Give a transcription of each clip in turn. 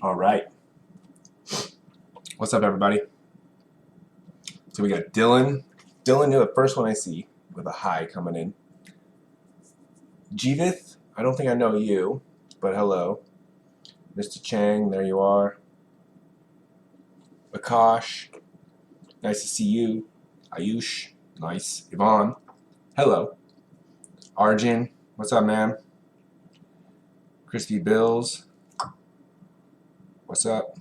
All right. What's up, everybody? So we got Dylan. Dylan, you're the first one I see with a hi coming in. Jeevith, I don't think I know you, but hello. Mr. Chang, there you are. Akash, nice to see you. Ayush, nice. Yvonne, hello. Arjun, what's up, man? Crispy Bills, what's up?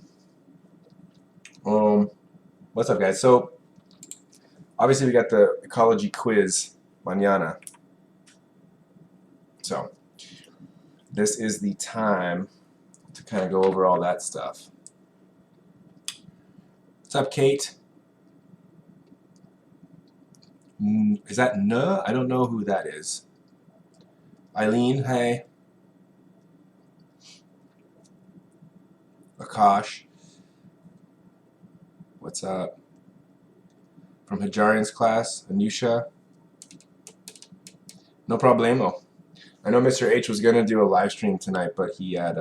What's up, guys? So obviously we got the ecology quiz mañana. So this is the time to kind of go over all that stuff. What's up, Kate? Is that Nuh? I don't know who that is. Eileen, hey. Akash, what's up? From Hajarian's class, Anusha. No problemo. I know Mr. H was going to do a live stream tonight, but he had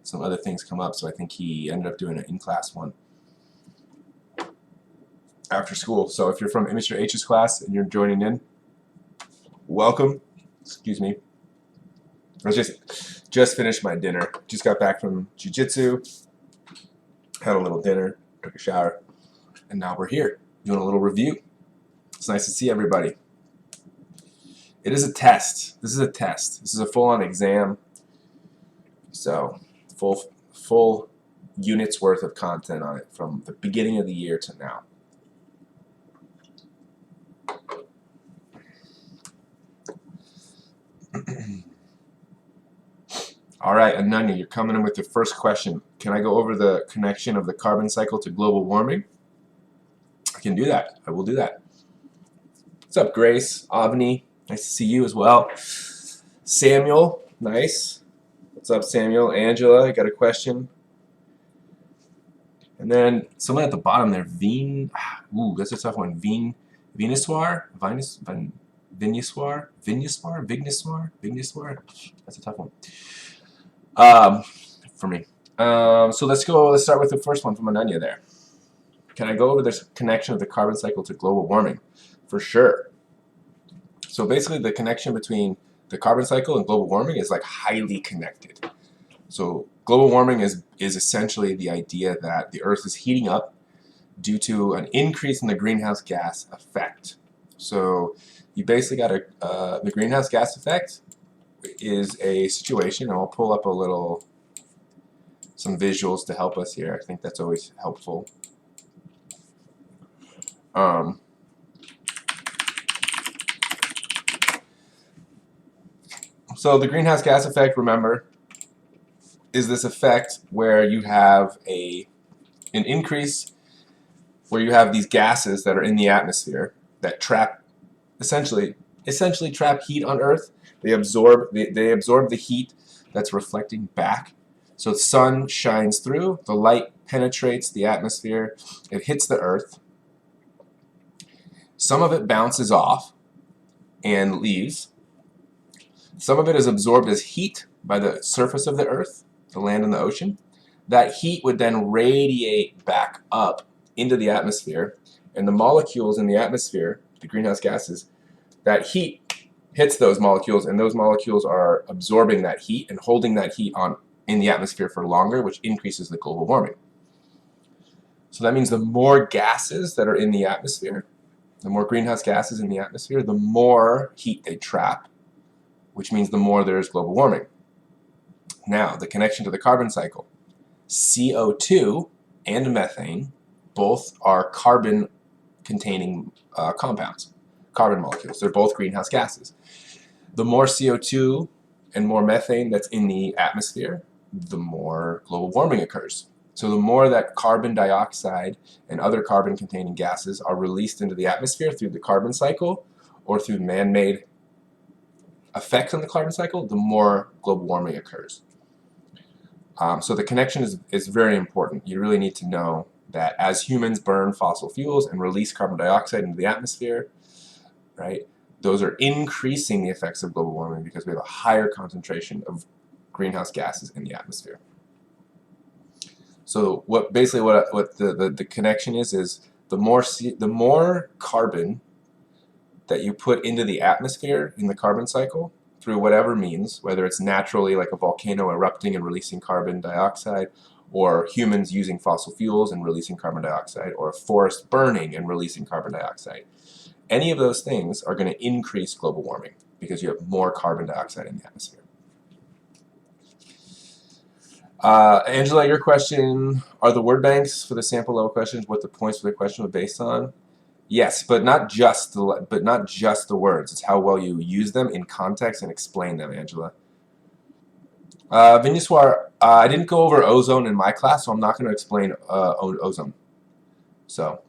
some other things come up, so I think he ended up doing an in-class one after school. So if you're from Mr. H's class and you're joining in, welcome. Excuse me. I just finished my dinner. Just got back from jiu-jitsu, had a little dinner, took a shower, and now we're here doing a little review. It's nice to see everybody. It is a test. This is a test. This is a full-on exam. So full units worth of content on it from the beginning of the year to now. All right, Ananya, you're coming in with your first question. Can I go over the connection of the carbon cycle to global warming? I can do that. I will do that. What's up, Grace? Avni, nice to see you as well. Samuel, nice. What's up, Samuel? Angela, I got a question. And then someone at the bottom there, ooh, that's a tough one. Venusoir? Vigneswar? That's a tough one. For me. So let's start with the first one from Ananya there. Can I go over this connection of the carbon cycle to global warming? For sure. So basically the connection between the carbon cycle and global warming is like highly connected. So global warming is essentially the idea that the Earth is heating up due to an increase in the greenhouse gas effect. So you basically got the greenhouse gas effect is a situation, and I'll pull up some visuals to help us here. I think that's always helpful. So the greenhouse gas effect, remember, is this effect where you have an increase, where you have these gases that are in the atmosphere that essentially trap heat on Earth. They absorb the heat that's reflecting back. So the sun shines through, the light penetrates the atmosphere, it hits the Earth. Some of it bounces off and leaves. Some of it is absorbed as heat by the surface of the Earth, the land and the ocean. That heat would then radiate back up into the atmosphere, and the molecules in the atmosphere, the greenhouse gases, that heat hits those molecules, and those molecules are absorbing that heat and holding that heat in the atmosphere for longer, which increases the global warming. So that means the more gases that are in the atmosphere, the more greenhouse gases in the atmosphere, the more heat they trap, which means the more there's global warming. Now, the connection to the carbon cycle. CO2 and methane both are carbon-containing compounds, carbon molecules. They're both greenhouse gases. The more CO2 and more methane that's in the atmosphere, the more global warming occurs. So the more that carbon dioxide and other carbon-containing gases are released into the atmosphere through the carbon cycle or through man-made effects on the carbon cycle, the more global warming occurs. So the connection is very important. You really need to know that as humans burn fossil fuels and release carbon dioxide into the atmosphere, right, those are increasing the effects of global warming because we have a higher concentration of greenhouse gases in the atmosphere. So what the connection is the more carbon that you put into the atmosphere in the carbon cycle through whatever means, whether it's naturally like a volcano erupting and releasing carbon dioxide, or humans using fossil fuels and releasing carbon dioxide, or a forest burning and releasing carbon dioxide. Any of those things are going to increase global warming because you have more carbon dioxide in the atmosphere. Angela, your question, are the word banks for the sample level questions what the points for the question were based on? Yes, but not just the words. It's how well you use them in context and explain them, Angela. Vinyaswar, I didn't go over ozone in my class, so I'm not going to explain ozone. So,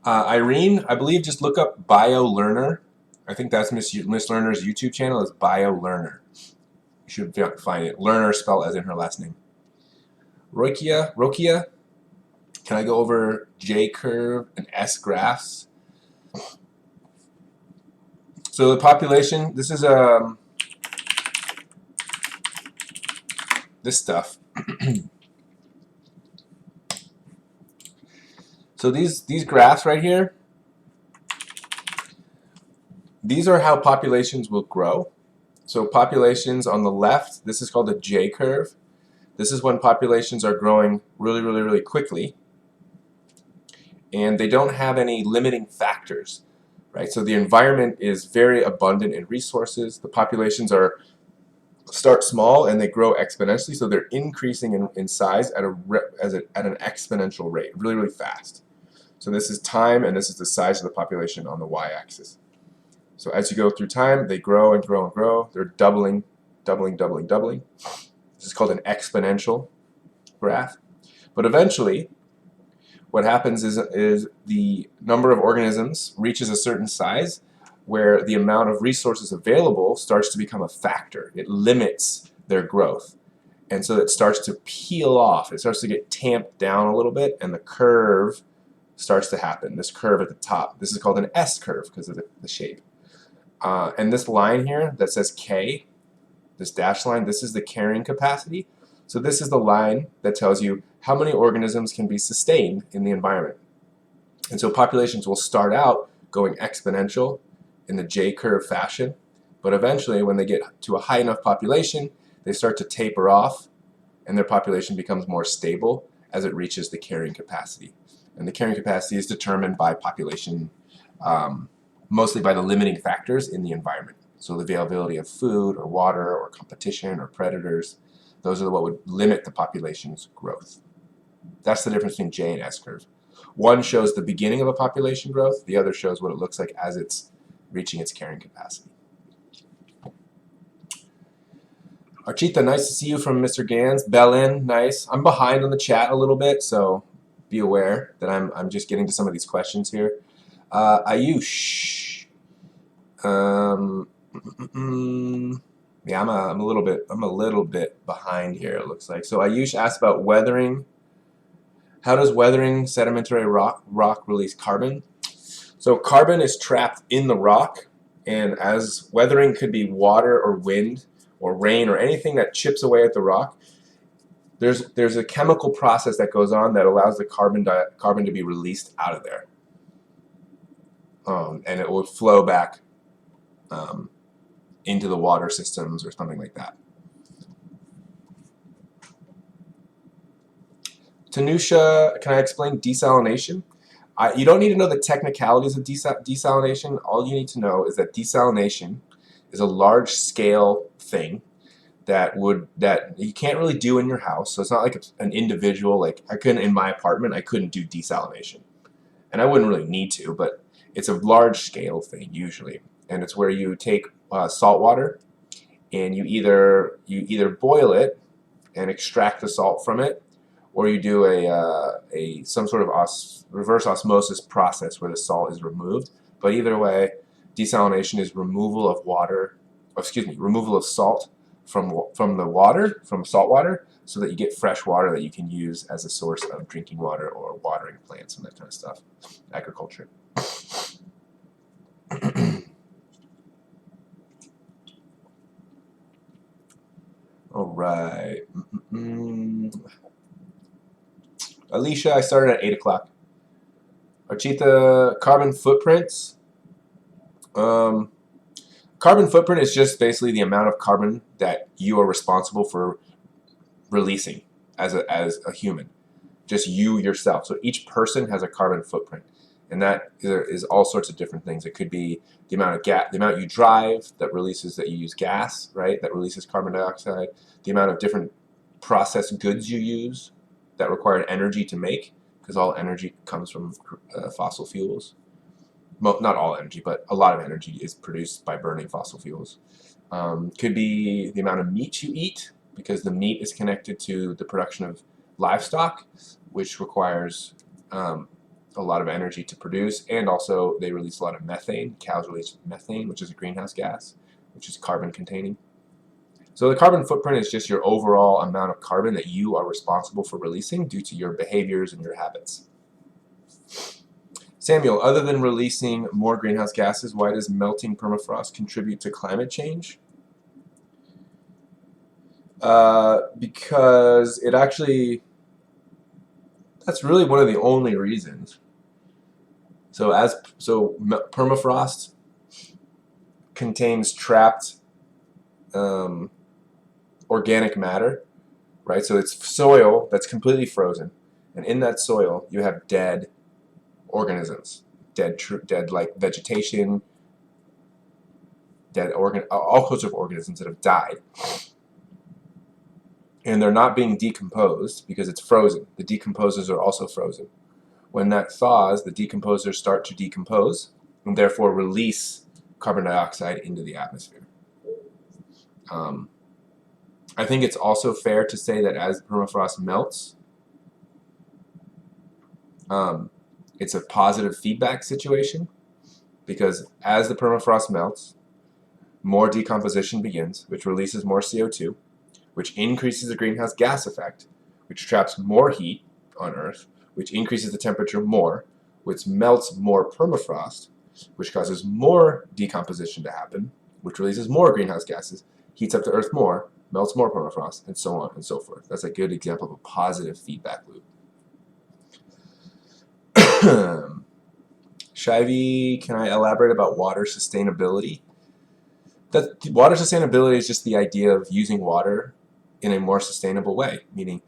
Irene, I believe just look up BioLearner. I think that's Miss Lerner's YouTube channel is BioLearner. You should find it. Learner spelled as in her last name. Rokia, can I go over J curve and S graphs? So the population, this is this stuff. So these graphs right here, these are how populations will grow. So populations on the left, this is called a J curve. This is when populations are growing really, really, really quickly, and they don't have any limiting factors, right? So the environment is very abundant in resources. The populations start small and they grow exponentially, so they're increasing in size at an exponential rate, really, really fast. So this is time, and this is the size of the population on the y-axis. So as you go through time, they grow and grow and grow. They're doubling, doubling, doubling, doubling. This is called an exponential graph. But eventually, what happens is the number of organisms reaches a certain size where the amount of resources available starts to become a factor. It limits their growth. And so it starts to peel off. It starts to get tamped down a little bit, and the curve starts to happen. This curve at the top. This is called an S curve because of the shape. And this line here that says K, this dashed line, this is the carrying capacity. So this is the line that tells you how many organisms can be sustained in the environment. And so populations will start out going exponential in the J-curve fashion, but eventually when they get to a high enough population, they start to taper off, and their population becomes more stable as it reaches the carrying capacity. And the carrying capacity is determined by population, mostly by the limiting factors in the environment. So the availability of food or water or competition or predators, those are what would limit the population's growth. That's the difference between J and S curve. One shows the beginning of a population growth, the other shows what it looks like as it's reaching its carrying capacity. Archita, nice to see you from Mr. Gans. Belen, nice. I'm behind on the chat a little bit, so be aware that I'm just getting to some of these questions here. Ayush. Yeah, I'm a little bit behind here, it looks like. So Ayush asked about weathering. How does weathering sedimentary rock release carbon? So carbon is trapped in the rock, and as weathering could be water or wind or rain or anything that chips away at the rock, there's a chemical process that goes on that allows the carbon to be released out of there. And it will flow back into the water systems or something like that. Tanusha, can I explain desalination? You don't need to know the technicalities of desalination. All you need to know is that desalination is a large-scale thing that you can't really do in your house. So it's not like an individual, like in my apartment, I couldn't do desalination. And I wouldn't really need to, but it's a large-scale thing usually. And it's where you take salt water and you either boil it and extract the salt from it, or you do some sort of reverse osmosis process where the salt is removed. But either way, desalination is removal of salt from the water, from salt water, so that you get fresh water that you can use as a source of drinking water or watering plants and that kind of stuff, agriculture. All right. Alicia, I started at 8 o'clock. Archita, carbon footprints. Carbon footprint is just basically the amount of carbon that you are responsible for releasing as a human. Just you yourself. So each person has a carbon footprint. And that is all sorts of different things. It could be the amount of gas, the amount you drive that you use gas, right? That releases carbon dioxide. The amount of different processed goods you use that require energy to make, because all energy comes from fossil fuels. Well, not all energy, but a lot of energy is produced by burning fossil fuels. Could be the amount of meat you eat, because the meat is connected to the production of livestock, which requires a lot of energy to produce, and also they release a lot of methane. Cows release methane, which is a greenhouse gas, which is carbon containing. So the carbon footprint is just your overall amount of carbon that you are responsible for releasing due to your behaviors and your habits. Samuel, other than releasing more greenhouse gases, why does melting permafrost contribute to climate change? Because it actually, that's really one of the only reasons. So permafrost contains trapped organic matter, right? So it's soil that's completely frozen, and in that soil you have dead organisms, dead like vegetation, all sorts of organisms that have died, and they're not being decomposed because it's frozen. The decomposers are also frozen. When that thaws, the decomposers start to decompose and therefore release carbon dioxide into the atmosphere. I think it's also fair to say that as the permafrost melts, it's a positive feedback situation, because as the permafrost melts, more decomposition begins, which releases more CO2, which increases the greenhouse gas effect, which traps more heat on Earth, which increases the temperature more, which melts more permafrost, which causes more decomposition to happen, which releases more greenhouse gases, heats up the Earth more, melts more permafrost, and so on and so forth. That's a good example of a positive feedback loop. Shivy, can I elaborate about water sustainability? Water sustainability is just the idea of using water in a more sustainable way, meaning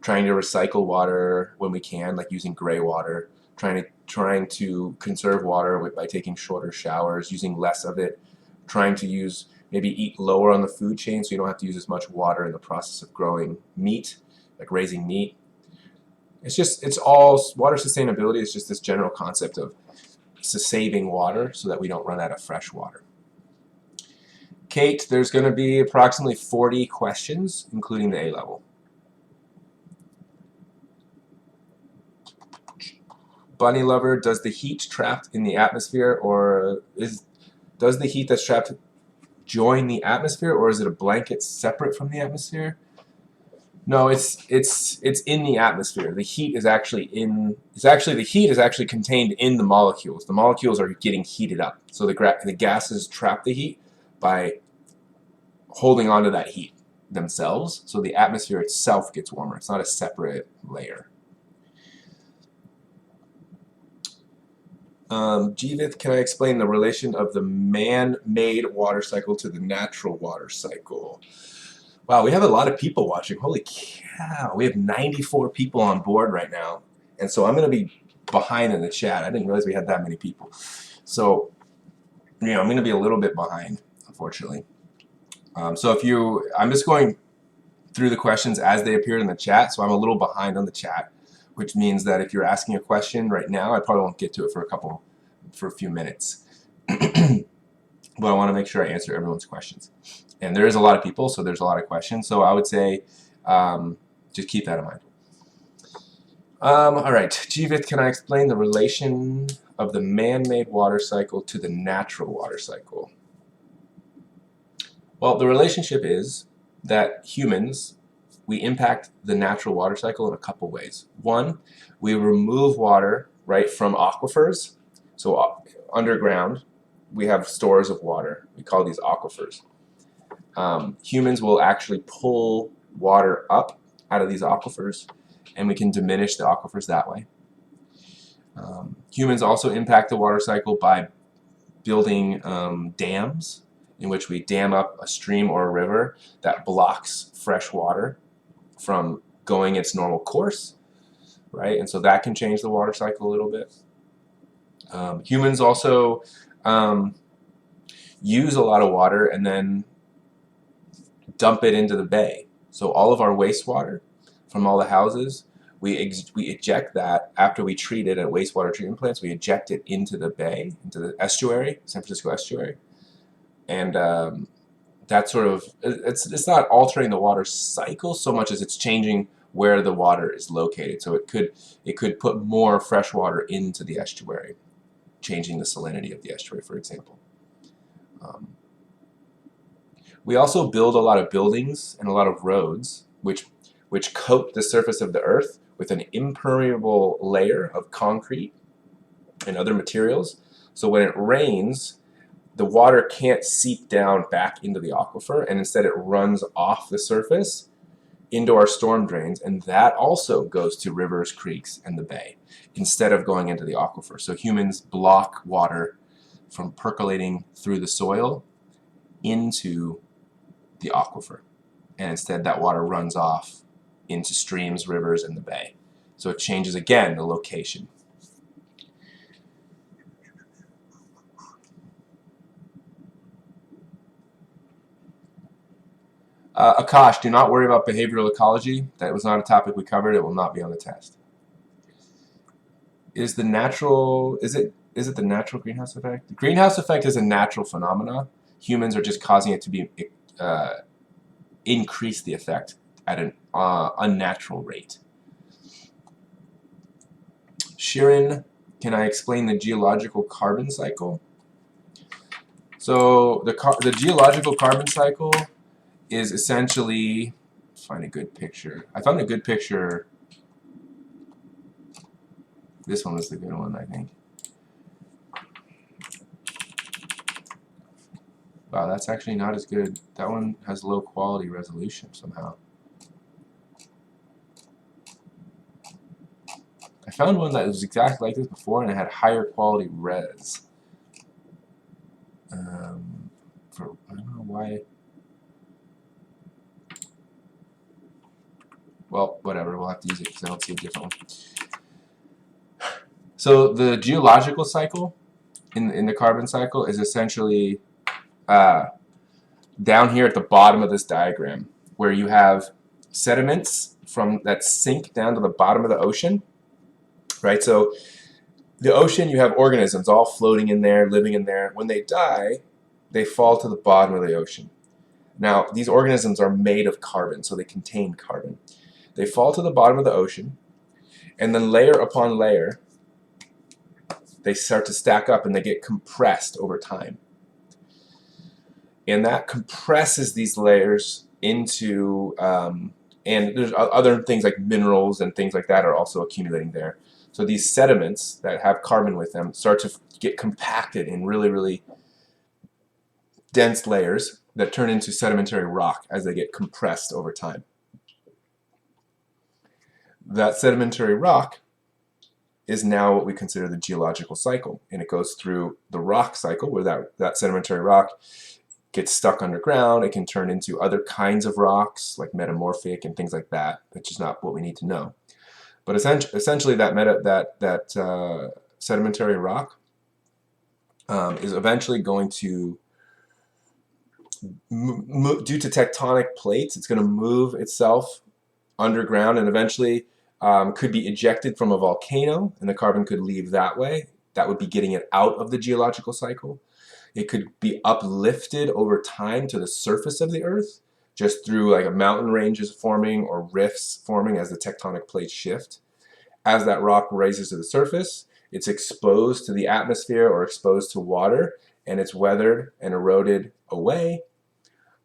trying to recycle water when we can, like using gray water, trying to conserve water by taking shorter showers, using less of it, trying to maybe eat lower on the food chain so you don't have to use as much water in the process of growing meat, like raising meat. Water sustainability is just this general concept of saving water so that we don't run out of fresh water. Kate, there's going to be approximately 40 questions, including the A-level. Bunny Lover, does the heat trapped in the atmosphere, or does the heat that's trapped join the atmosphere, or is it a blanket separate from the atmosphere? No, it's in the atmosphere. The heat is actually contained in the molecules. The molecules are getting heated up. So the gases trap the heat by holding onto that heat themselves. So the atmosphere itself gets warmer. It's not a separate layer. Jeevith, can I explain the relation of the man-made water cycle to the natural water cycle? Wow, we have a lot of people watching. Holy cow, we have 94 people on board right now. And so I'm going to be behind in the chat. I didn't realize we had that many people. So, I'm going to be a little bit behind, unfortunately. I'm just going through the questions as they appeared in the chat, so I'm a little behind on the chat, which means that if you're asking a question right now, I probably won't get to it for a few minutes. But I want to make sure I answer everyone's questions. And there is a lot of people, so there's a lot of questions. So I would say just keep that in mind. All right, Jeevith, can I explain the relation of the man-made water cycle to the natural water cycle? Well, the relationship is that humans, we impact the natural water cycle in a couple ways. One, we remove water right from aquifers. So underground, we have stores of water. We call these aquifers. humans will actually pull water up out of these aquifers, and we can diminish the aquifers that way. Humans also impact the water cycle by building dams in which we dam up a stream or a river that blocks fresh water from going its normal course, right? And so that can change the water cycle a little bit. Humans also use a lot of water and then dump it into the bay. So all of our wastewater from all the houses, we eject that after we treat it at wastewater treatment plants. We eject it into the bay, into the estuary, San Francisco estuary, and that sort of it's not altering the water cycle so much as it's changing where the water is located. So it could put more fresh water into the estuary, changing the salinity of the estuary, for example. We also build a lot of buildings and a lot of roads, which coat the surface of the earth with an impermeable layer of concrete and other materials. So when it rains, the water can't seep down back into the aquifer, and instead it runs off the surface into our storm drains, and that also goes to rivers, creeks, and the bay instead of going into the aquifer. So humans block water from percolating through the soil into the aquifer, and instead that water runs off into streams, rivers, and the bay. So it changes again the location. Akash, do not worry about behavioral ecology. That was not a topic we covered. It will not be on the test. Is it the natural greenhouse effect? The greenhouse effect is a natural phenomena. Humans are just causing it to be increase the effect at an unnatural rate. Shirin, can I explain the geological carbon cycle? So the geological carbon cycle is essentially, find a good picture. I found a good picture. This one was the good one, I think. Wow, that's actually not as good. That one has low quality resolution somehow. I found one that was exactly like this before, and it had higher quality res. I don't know why. Well, whatever. We'll have to use it because I don't see a different one. So the geological cycle in the carbon cycle is essentially down here at the bottom of this diagram, where you have sediments that sink down to the bottom of the ocean, right? So the ocean, you have organisms all floating in there, living in there. When they die, they fall to the bottom of the ocean. Now, these organisms are made of carbon, so they contain carbon. They fall to the bottom of the ocean, and then layer upon layer, they start to stack up and they get compressed over time. And that compresses these layers into, and there's other things like minerals and things like that are also accumulating there. So these sediments that have carbon with them start to get compacted in really, really dense layers that turn into sedimentary rock as they get compressed over time. That sedimentary rock is now what we consider the geological cycle, and it goes through the rock cycle where that sedimentary rock gets stuck underground. It can turn into other kinds of rocks like metamorphic and things like that, which is not what we need to know. But essentially that sedimentary rock is eventually going to, due to tectonic plates, it's going to move itself underground and eventually could be ejected from a volcano, and the carbon could leave that way. That would be getting it out of the geological cycle. It could be uplifted over time to the surface of the Earth, just through like a mountain ranges forming or rifts forming as the tectonic plates shift. As that rock rises to the surface, it's exposed to the atmosphere or exposed to water, and it's weathered and eroded away.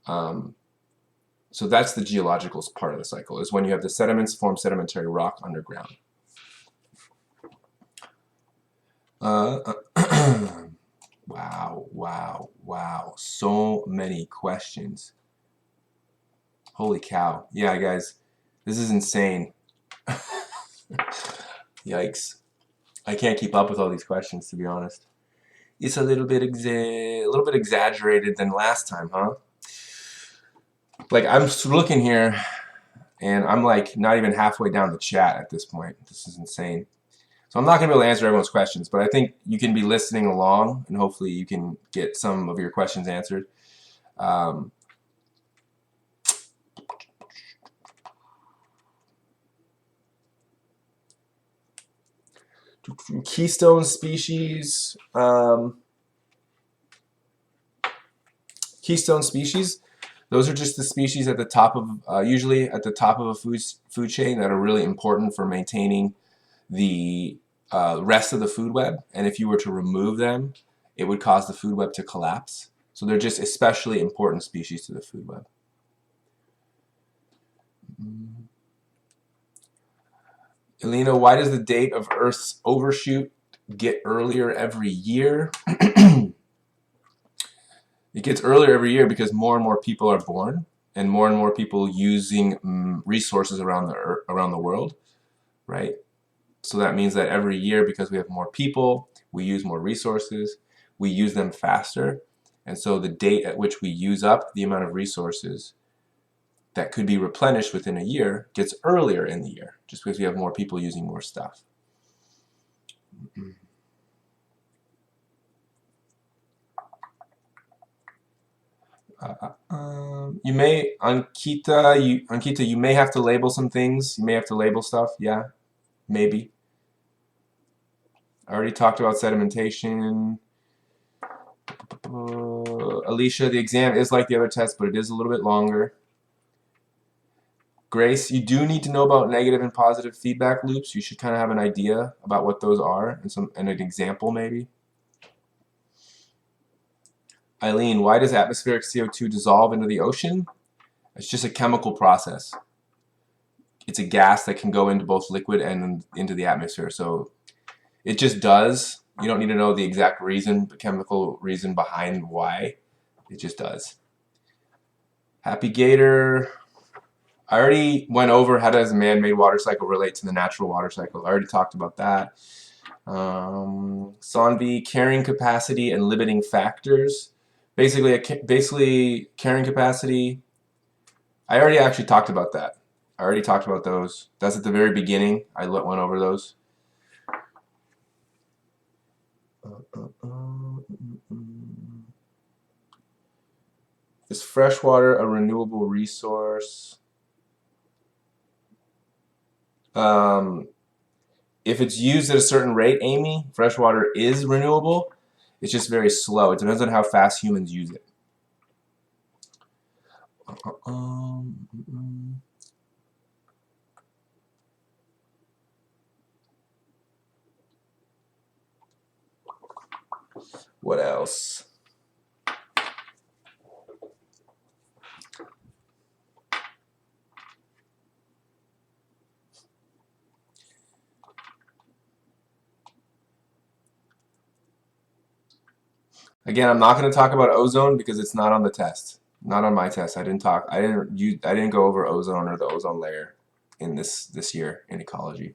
So that's the geological part of the cycle, is when you have the sediments form sedimentary rock underground. Wow. So many questions. Holy cow. Yeah, guys, this is insane. Yikes. I can't keep up with all these questions, to be honest. It's a little bit exaggerated than last time, huh? Like, I'm looking here, and I'm like not even halfway down the chat at this point. This is insane. So I'm not going to be able to answer everyone's questions, but I think you can be listening along, and hopefully you can get some of your questions answered. Keystone species. Keystone species. Those are just the species at the top of, usually at the top of a food chain that are really important for maintaining the rest of the food web. And if you were to remove them, it would cause the food web to collapse. So they're just especially important species to the food web. Elena, why does the date of Earth's overshoot get earlier every year? It gets earlier every year because more and more people are born, and more people using resources around the world, right? So that means that every year, because we have more people, we use more resources, we use them faster, and so the date at which we use up the amount of resources that could be replenished within a year gets earlier in the year, just because we have more people using more stuff. You may, Ankita, you may have to label some things. You may have to label stuff. Yeah, maybe. I already talked about sedimentation. Alicia, the exam is like the other test, but it is a little bit longer. Grace, you do need to know about negative and positive feedback loops. You should kind of have an idea about what those are and an example maybe. Eileen, why does atmospheric CO2 dissolve into the ocean? It's just a chemical process. It's a gas that can go into both liquid and into the atmosphere. So it just does. You don't need to know the exact reason, the chemical reason behind why. It just does. Happy Gator. I already went over how does a man-made water cycle relate to the natural water cycle. I already talked about that. Sanvi, carrying capacity and limiting factors. Basically, carrying capacity. I already actually talked about that. I already talked about those. That's at the very beginning. I went over those. Is freshwater a renewable resource? If it's used at a certain rate, Amy, freshwater is renewable. It's just very slow. It depends on how fast humans use it. What else? Again, I'm not going to talk about ozone because it's not on the test. Not on my test. I didn't go over ozone or the ozone layer in this year in ecology.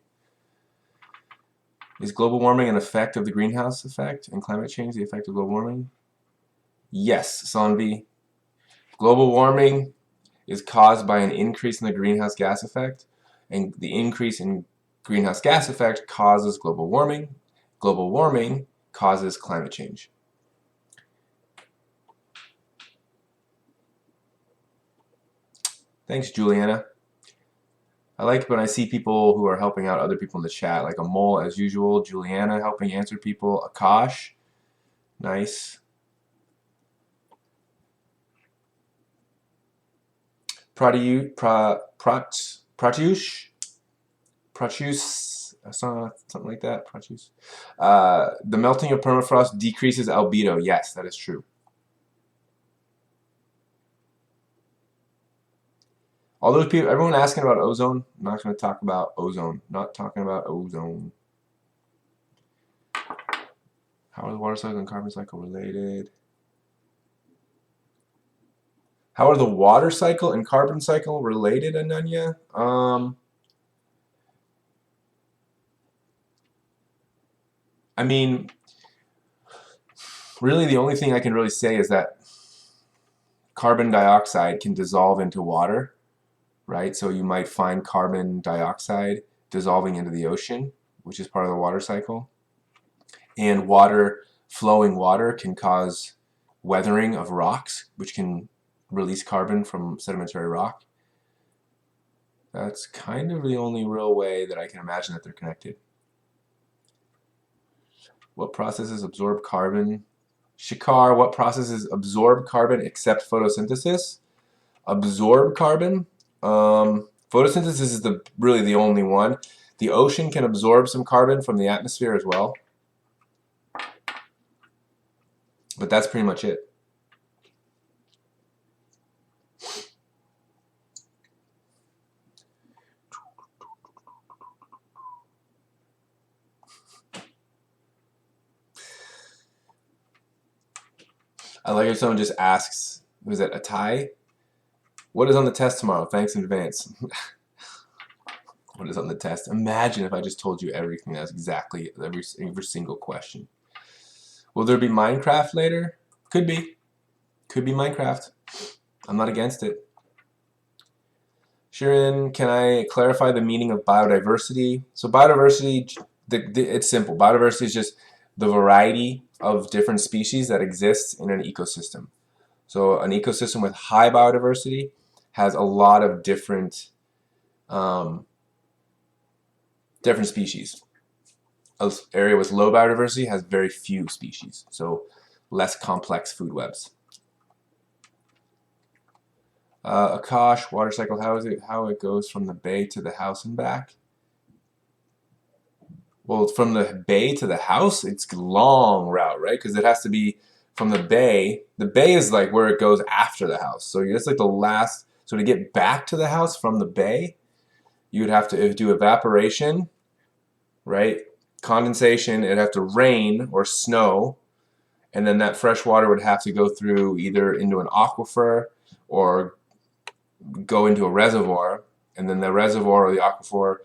Is global warming an effect of the greenhouse effect and climate change the effect of global warming? Yes, Sanvi. Global warming is caused by an increase in the greenhouse gas effect, and the increase in greenhouse gas effect causes global warming. Global warming causes climate change. Thanks, Juliana. I like when I see people who are helping out other people in the chat, like a mole as usual, Juliana helping answer people, Akash, nice. Pratyush, something like that, Pratyush. The melting of permafrost decreases albedo. Yes, that is true. All those people, everyone asking about ozone, I'm not going to talk about ozone. Not talking about ozone. How are the water cycle and carbon cycle related? How are the water cycle and carbon cycle related, Ananya? I mean, really the only thing I can really say is that carbon dioxide can dissolve into water, right? So you might find carbon dioxide dissolving into the ocean, which is part of the water cycle. And flowing water can cause weathering of rocks, which can release carbon from sedimentary rock. That's kind of the only real way that I can imagine that they're connected. What processes absorb carbon? Shikar, what processes absorb carbon except photosynthesis? Absorb carbon? Photosynthesis is really the only one. The ocean can absorb some carbon from the atmosphere as well. But that's pretty much it. I like if someone just asks, was it a tie? What is on the test tomorrow? Thanks in advance. What is on the test? Imagine if I just told you everything. That's exactly every single question. Will there be Minecraft later? Could be. Could be Minecraft. I'm not against it. Sharon, can I clarify the meaning of biodiversity? So biodiversity, it's simple. Biodiversity is just the variety of different species that exists in an ecosystem. So an ecosystem with high biodiversity has a lot of different species. An area with low biodiversity has very few species, so less complex food webs. Akash, water cycle, how it goes from the bay to the house and back? Well, from the bay to the house, it's a long route, right? Because it has to be from the bay. The bay is like where it goes after the house. So it's like the last. So to get back to the house from the bay, you would have to do evaporation, right? Condensation. It'd have to rain or snow, and then that fresh water would have to go through either into an aquifer or go into a reservoir, and then the reservoir or the aquifer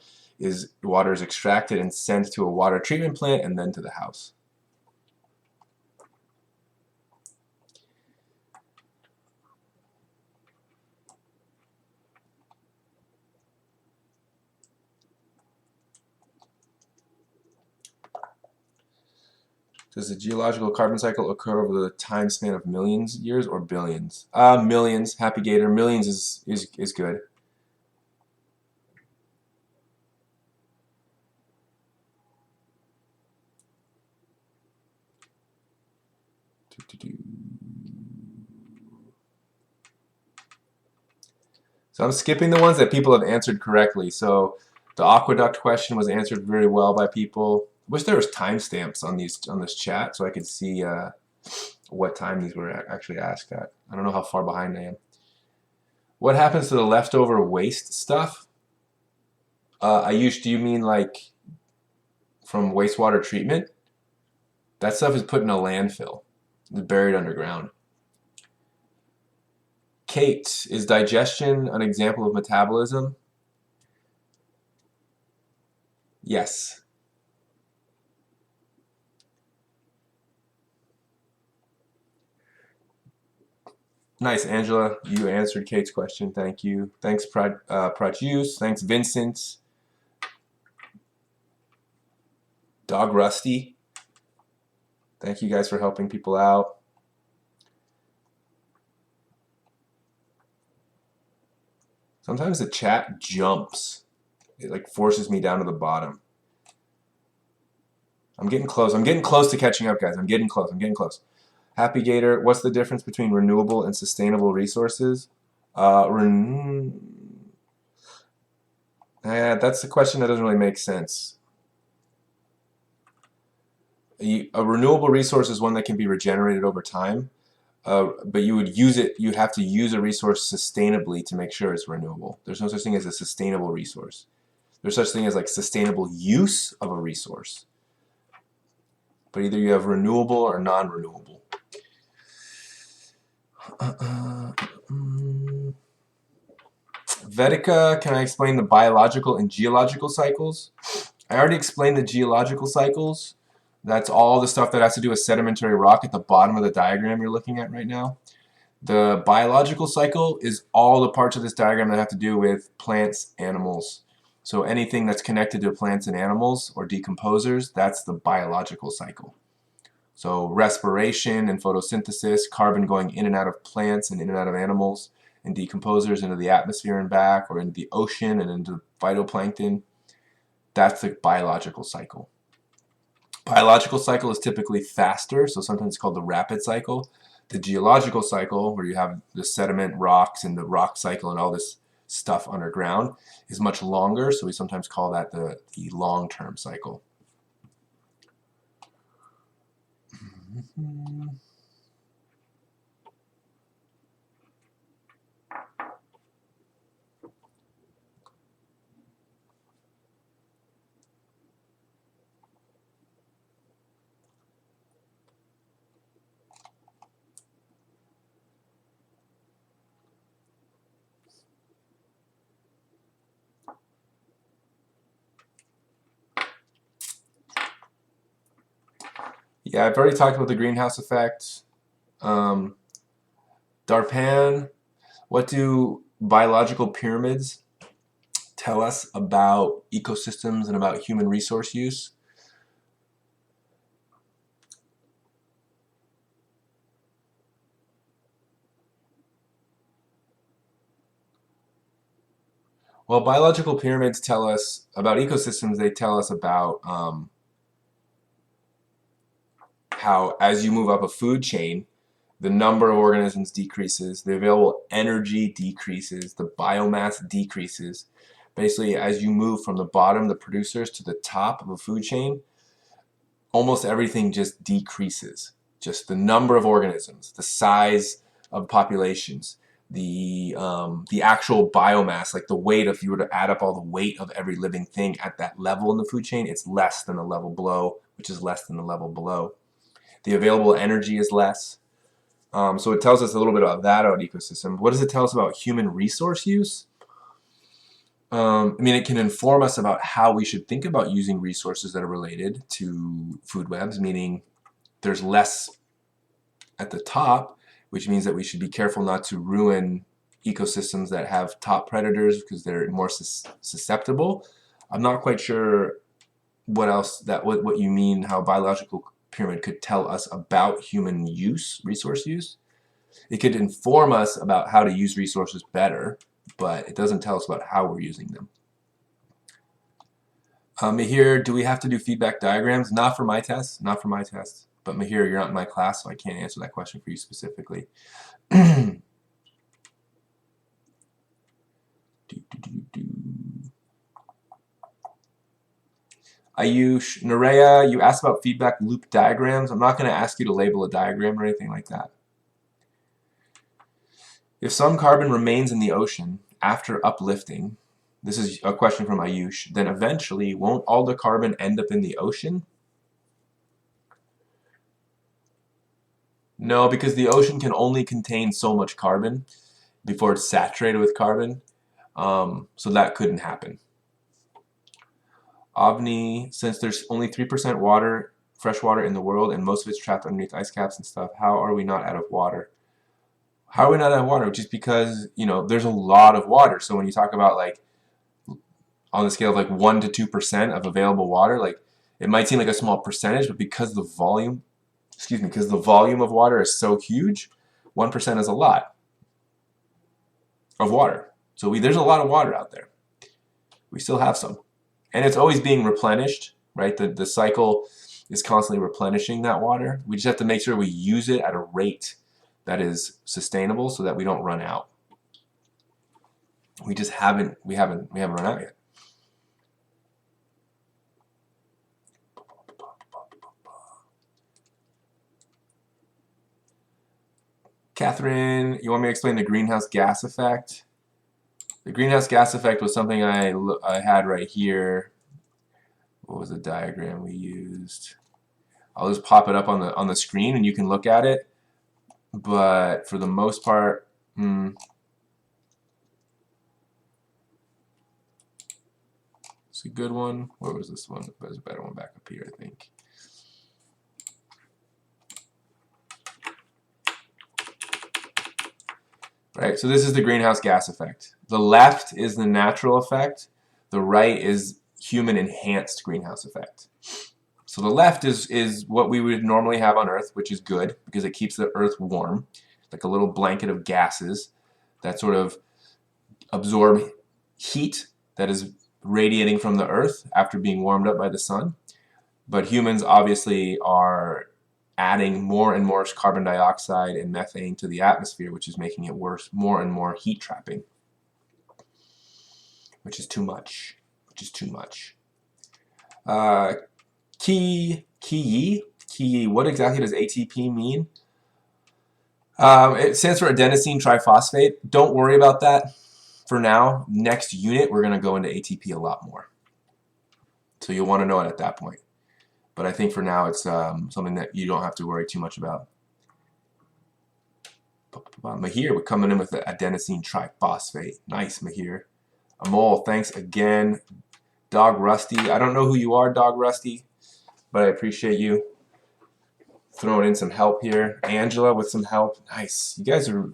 water is extracted and sent to a water treatment plant and then to the house. Does the geological carbon cycle occur over the time span of millions of years or billions? Millions. Happy Gator. Millions is good. So I'm skipping the ones that people have answered correctly. So the aqueduct question was answered very well by people. Wish there was timestamps on this chat so I could see what time these were actually asked at. I don't know how far behind I am. What happens to the leftover waste stuff? Ayush, do you mean like from wastewater treatment? That stuff is put in a landfill. It's buried underground. Kate, is digestion an example of metabolism? Yes. Nice, Angela. You answered Kate's question. Thank you. Thanks, Pratyus. Thanks, Vincent. Dog Rusty. Thank you guys for helping people out. Sometimes the chat jumps. It like forces me down to the bottom. I'm getting close. I'm getting close to catching up, guys. I'm getting close. I'm getting close. Happy Gator, what's the difference between renewable and sustainable resources? That's the question that doesn't really make sense. A renewable resource is one that can be regenerated over time, but you'd have to use a resource sustainably to make sure it's renewable. There's no such thing as a sustainable resource. There's such thing as like sustainable use of a resource. But either you have renewable or non-renewable. Vedika, can I explain the biological and geological cycles? I already explained the geological cycles. That's all the stuff that has to do with sedimentary rock at the bottom of the diagram you're looking at right now. The biological cycle is all the parts of this diagram that have to do with plants, animals. So anything that's connected to plants and animals or decomposers, that's the biological cycle. So respiration and photosynthesis, carbon going in and out of plants and in and out of animals, and decomposers into the atmosphere and back, or into the ocean and into phytoplankton. That's the biological cycle. Biological cycle is typically faster, so sometimes it's called the rapid cycle. The geological cycle, where you have the sediment rocks and the rock cycle and all this stuff underground, is much longer, so we sometimes call that the long-term cycle. Yeah, I've already talked about the greenhouse effect. Darpan, what do biological pyramids tell us about ecosystems and about human resource use? Well, biological pyramids tell us about ecosystems. They tell us about how as you move up a food chain, the number of organisms decreases, the available energy decreases, the biomass decreases. Basically, as you move from the bottom, the producers, to the top of a food chain, almost everything just decreases. Just the number of organisms, the size of populations, the actual biomass, like the weight, if you were to add up all the weight of every living thing at that level in the food chain, it's less than the level below, which is less than the level below. The available energy is less. So it tells us a little bit about that about ecosystem. What does it tell us about human resource use? I mean, it can inform us about how we should think about using resources that are related to food webs, meaning there's less at the top, which means that we should be careful not to ruin ecosystems that have top predators because they're more susceptible. I'm not quite sure what else what you mean, how biological pyramid could tell us about human use, resource use. It could inform us about how to use resources better, but it doesn't tell us about how we're using them. Mahir, do we have to do feedback diagrams? Not for my test, not for my test. But Mahir, you're not in my class, so I can't answer that question for you specifically. Ayush, Nareya, you asked about feedback loop diagrams. I'm not going to ask you to label a diagram or anything like that. If some carbon remains in the ocean after uplifting, this is a question from Ayush, then eventually won't all the carbon end up in the ocean? No, because the ocean can only contain so much carbon before it's saturated with carbon, so that couldn't happen. Avni, since there's only 3% water, fresh water in the world, and most of it's trapped underneath ice caps and stuff, how are we not out of water? How are we not out of water? Just because, you know, there's a lot of water. So when you talk about, like, on the scale of like 1 to 2% of available water, like, it might seem like a small percentage, but because the volume, because the volume of water is so huge, 1% is a lot of water. So there's a lot of water out there. We still have some. And it's always being replenished, right? The cycle is constantly replenishing that water. We just have to make sure we use it at a rate that is sustainable so that we don't run out. We just haven't run out yet. Catherine, you want me to explain the greenhouse gas effect? The greenhouse gas effect was something I had right here. What was the diagram we used? I'll just pop it up on the screen and you can look at it. But for the most part, It's a good one. Where was this one? There's a better one back up here, I think. Right, so this is the greenhouse gas effect. The left is the natural effect. The right is human enhanced greenhouse effect. So the left is what we would normally have on Earth, which is good because it keeps the Earth warm, like a little blanket of gases that sort of absorb heat that is radiating from the Earth after being warmed up by the sun. But humans obviously are adding more and more carbon dioxide and methane to the atmosphere, which is making it worse, more and more heat trapping, which is too much. Ki, what exactly does ATP mean? It stands for adenosine triphosphate. Don't worry about that for now. Next unit, we're going to go into ATP a lot more. So you'll want to know it at that point. But I think for now, it's something that you don't have to worry too much about. Mahir, we're coming in with the adenosine triphosphate. Nice, Mahir. Amol, thanks again. Dog Rusty. I don't know who you are, Dog Rusty, but I appreciate you throwing in some help here. Angela with some help. Nice. You guys are...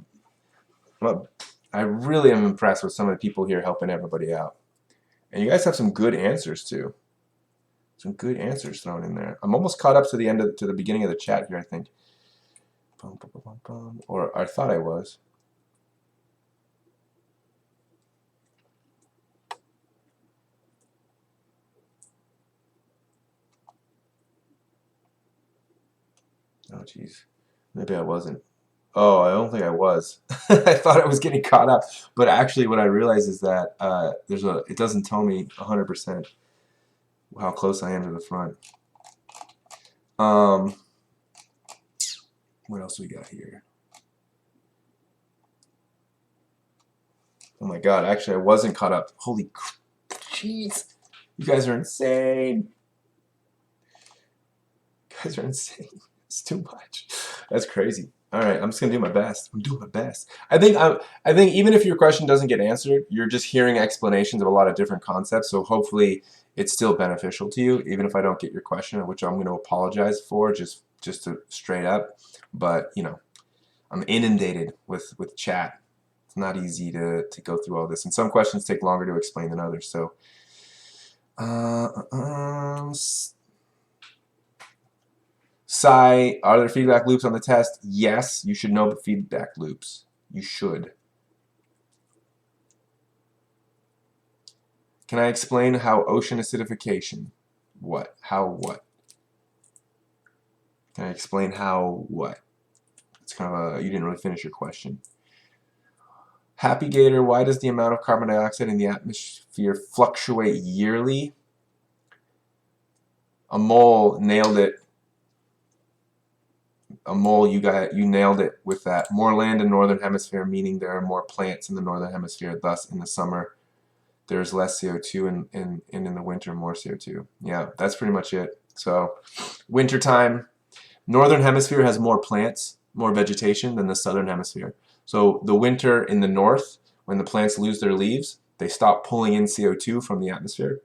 I really am impressed with some of the people here helping everybody out. And you guys have some good answers, too. Some good answers thrown in there. I'm almost caught up to the beginning of the chat here, I think. Or I thought I was. Oh, jeez. Maybe I wasn't. Oh, I don't think I was. I thought I was getting caught up. But actually what I realized is that it doesn't tell me 100% how close I am to the front. What else we got here? Oh my god, actually I wasn't caught up. Holy jeez. You guys are insane. You guys are insane. It's too much. That's crazy. All right, I'm just gonna do my best. I'm doing my best. I think even if your question doesn't get answered, you're just hearing explanations of a lot of different concepts. So hopefully it's still beneficial to you, even if I don't get your question, which I'm going to apologize for, just to straight up. But you know, I'm inundated with chat. It's not easy to go through all this, and some questions take longer to explain than others. So. Sai, are there feedback loops on the test? Yes, you should know feedback loops. You should. Can I explain how ocean acidification? What? How what? Can I explain how what? It's kind of a, you didn't really finish your question. Happy Gator, why does the amount of carbon dioxide in the atmosphere fluctuate yearly? Amol nailed it. Amol, you nailed it with that. More land in northern hemisphere, meaning there are more plants in the northern hemisphere. Thus, in the summer, there's less CO2, and in the winter, more CO2. Yeah, that's pretty much it. So, wintertime, northern hemisphere has more plants, more vegetation than the southern hemisphere. So, the winter in the north, when the plants lose their leaves, they stop pulling in CO2 from the atmosphere.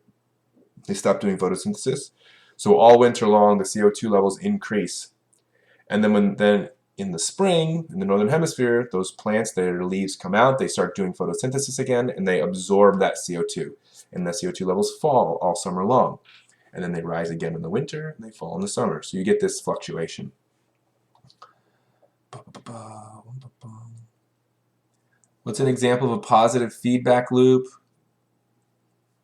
They stop doing photosynthesis. So, all winter long, the CO2 levels increase. And then in the spring, in the northern hemisphere, those plants, their leaves come out, they start doing photosynthesis again, and they absorb that CO2. And the CO2 levels fall all summer long. And then they rise again in the winter, and they fall in the summer. So you get this fluctuation. What's an example of a positive feedback loop?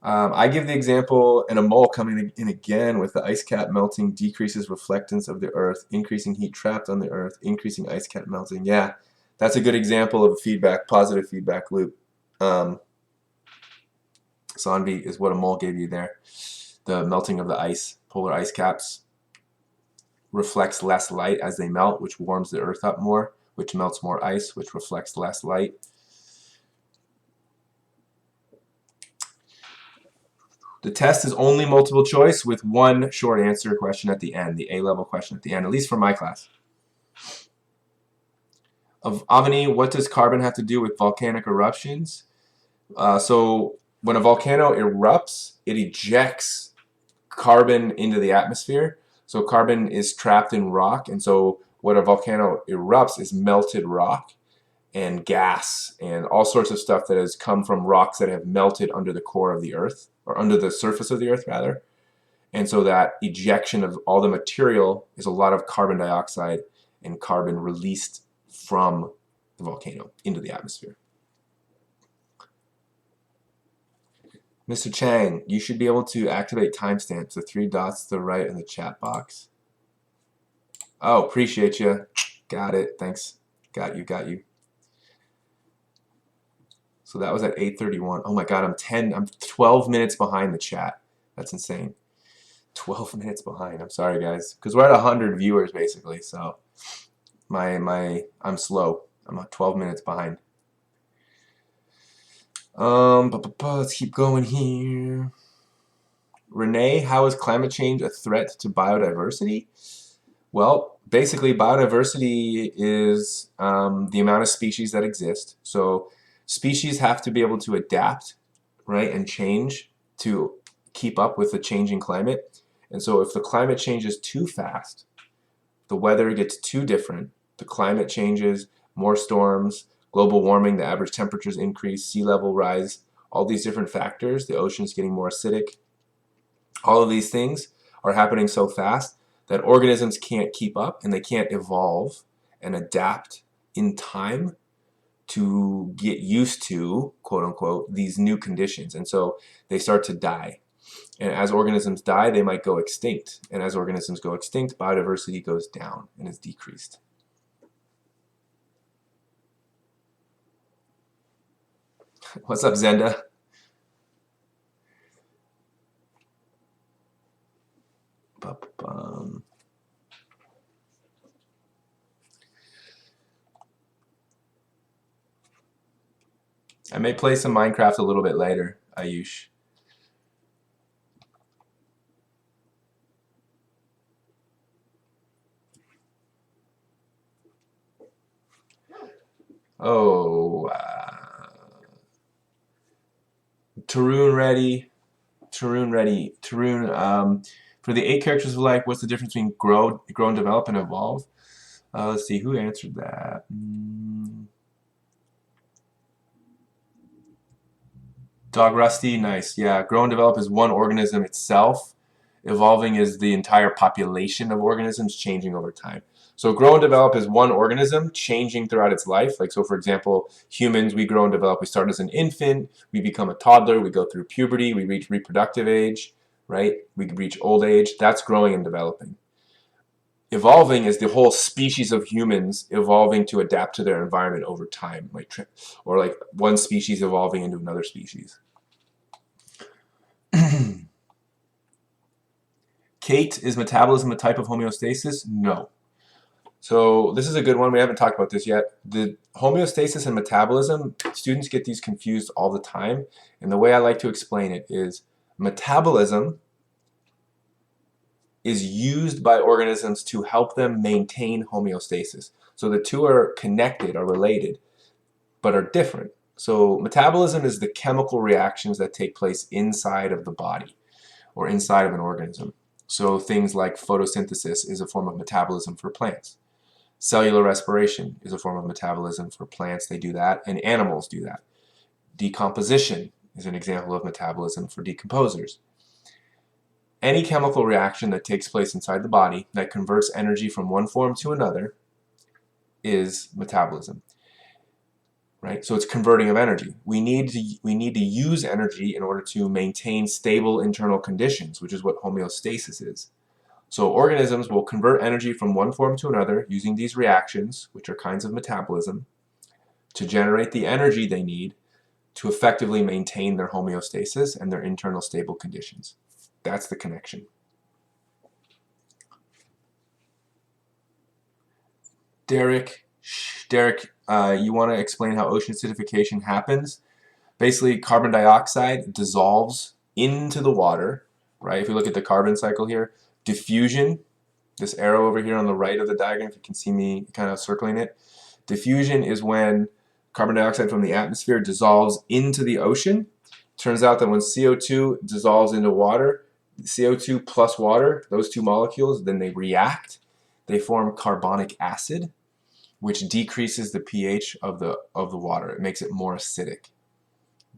I give the example, and Amol coming in again with the ice cap melting decreases reflectance of the Earth, increasing heat trapped on the Earth, increasing ice cap melting. Yeah, that's a good example of a feedback, positive feedback loop. Sanvi is what Amol gave you there. The melting of the ice, polar ice caps, reflects less light as they melt, which warms the Earth up more, which melts more ice, which reflects less light. The test is only multiple choice with one short answer question at the end, the A-level question at the end, at least for my class. Of Avani, what does carbon have to do with volcanic eruptions? So when a volcano erupts, it ejects carbon into the atmosphere. So carbon is trapped in rock, and so when a volcano erupts is melted rock and gas and all sorts of stuff that has come from rocks that have melted under the core of the earth, or under the surface of the earth rather. And so that ejection of all the material is a lot of carbon dioxide and carbon released from the volcano into the atmosphere. Mr. Chang, you should be able to activate timestamps, the 3 dots to the right in the chat box. Oh, appreciate you. Got it. Thanks. Got you. So that was at 8:31. Oh my God, I'm 12 minutes behind the chat. That's insane. 12 minutes behind. I'm sorry, guys, because we're at 100 viewers basically. So I'm slow. I'm 12 minutes behind. Let's keep going here. Renee, how is climate change a threat to biodiversity? Well, basically, biodiversity is the amount of species that exist. So species have to be able to adapt, right, and change to keep up with the changing climate. And so if the climate changes too fast, the weather gets too different, the climate changes, more storms, global warming, the average temperatures increase, sea level rise, all these different factors, the ocean's getting more acidic, all of these things are happening so fast that organisms can't keep up and they can't evolve and adapt in time to get used to, quote unquote, these new conditions. And so they start to die. And as organisms die, they might go extinct. And as organisms go extinct, biodiversity goes down and is decreased. What's up, Zenda? I may play some Minecraft a little bit later, Ayush. Oh, Tarun ready. Tarun, for the 8 characters of life, what's the difference between grow, and develop, and evolve? Let's see, who answered that? Dog Rusty, nice. Yeah, grow and develop is one organism itself. Evolving is the entire population of organisms changing over time. So grow and develop is one organism changing throughout its life. Like, so for example, humans, we grow and develop. We start as an infant, we become a toddler, we go through puberty, we reach reproductive age, right? We reach old age. That's growing and developing. Evolving is the whole species of humans evolving to adapt to their environment over time, or like one species evolving into another species. Kate, is metabolism a type of homeostasis? No. So this is a good one. We haven't talked about this yet. The homeostasis and metabolism, students get these confused all the time. And the way I like to explain it is metabolism is used by organisms to help them maintain homeostasis. So the two are connected, are related, but are different. So metabolism is the chemical reactions that take place inside of the body or inside of an organism. So things like photosynthesis is a form of metabolism for plants. Cellular respiration is a form of metabolism for plants. They do that, and animals do that. Decomposition is an example of metabolism for decomposers. Any chemical reaction that takes place inside the body that converts energy from one form to another is metabolism. Right? So it's converting of energy. We need to use energy in order to maintain stable internal conditions, which is what homeostasis is. So organisms will convert energy from one form to another using these reactions, which are kinds of metabolism, to generate the energy they need to effectively maintain their homeostasis and their internal stable conditions. That's the connection. Derek, you want to explain how ocean acidification happens? Basically, carbon dioxide dissolves into the water, right? If you look at the carbon cycle here, diffusion, this arrow over here on the right of the diagram, if you can see me kind of circling it, Diffusion is when carbon dioxide from the atmosphere dissolves into the ocean. Turns out that when CO2 dissolves into water, CO2 plus water, those two molecules, then they react. They form carbonic acid, which decreases the pH of the water. It makes it more acidic,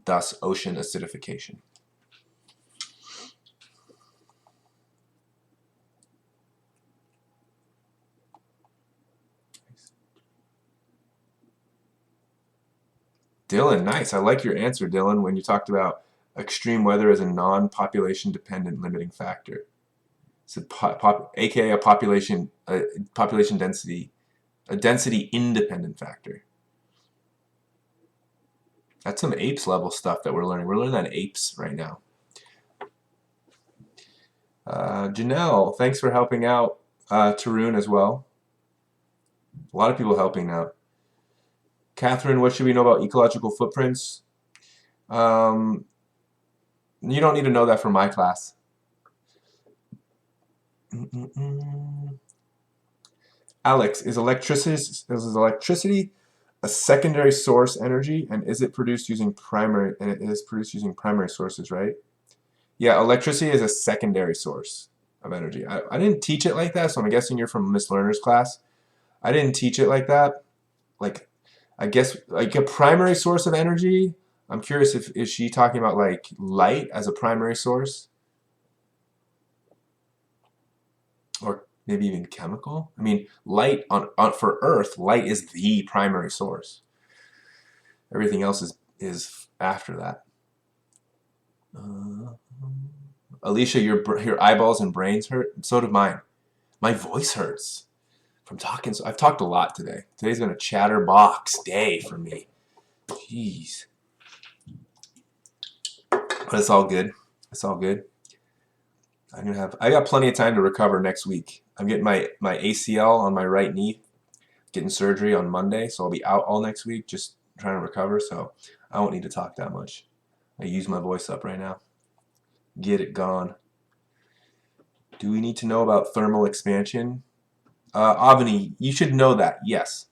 thus ocean acidification. Dylan, nice. I like your answer, Dylan, when you talked about extreme weather as a non-population dependent limiting factor. It's aka a population density, a density independent factor. That's some apes level stuff that we're learning. We're learning that apes right now. Janelle, thanks for helping out. Tarun as well. A lot of people helping out. Catherine, what should we know about ecological footprints? You don't need to know that for my class. Alex, is electricity a secondary source energy, and is it produced using primary? And it is produced using primary sources, right? Yeah, electricity is a secondary source of energy. I didn't teach it like that, so I'm guessing you're from Miss Lerner's class. I didn't teach it like that. Like, I guess like a primary source of energy. I'm curious if is she talking about like light as a primary source, or maybe even chemical. I mean, light on for Earth, light is the primary source. Everything else is after that. Alicia, your eyeballs and brains hurt. So do mine. My voice hurts from talking. So I've talked a lot today. Today's been a chatterbox day for me. Jeez. But it's all good. It's all good. I got plenty of time to recover next week. I'm getting my ACL on my right knee, getting surgery on Monday, so I'll be out all next week just trying to recover, so I won't need to talk that much. I use my voice up right now. Get it gone. Do we need to know about thermal expansion? Avani, you should know that, yes.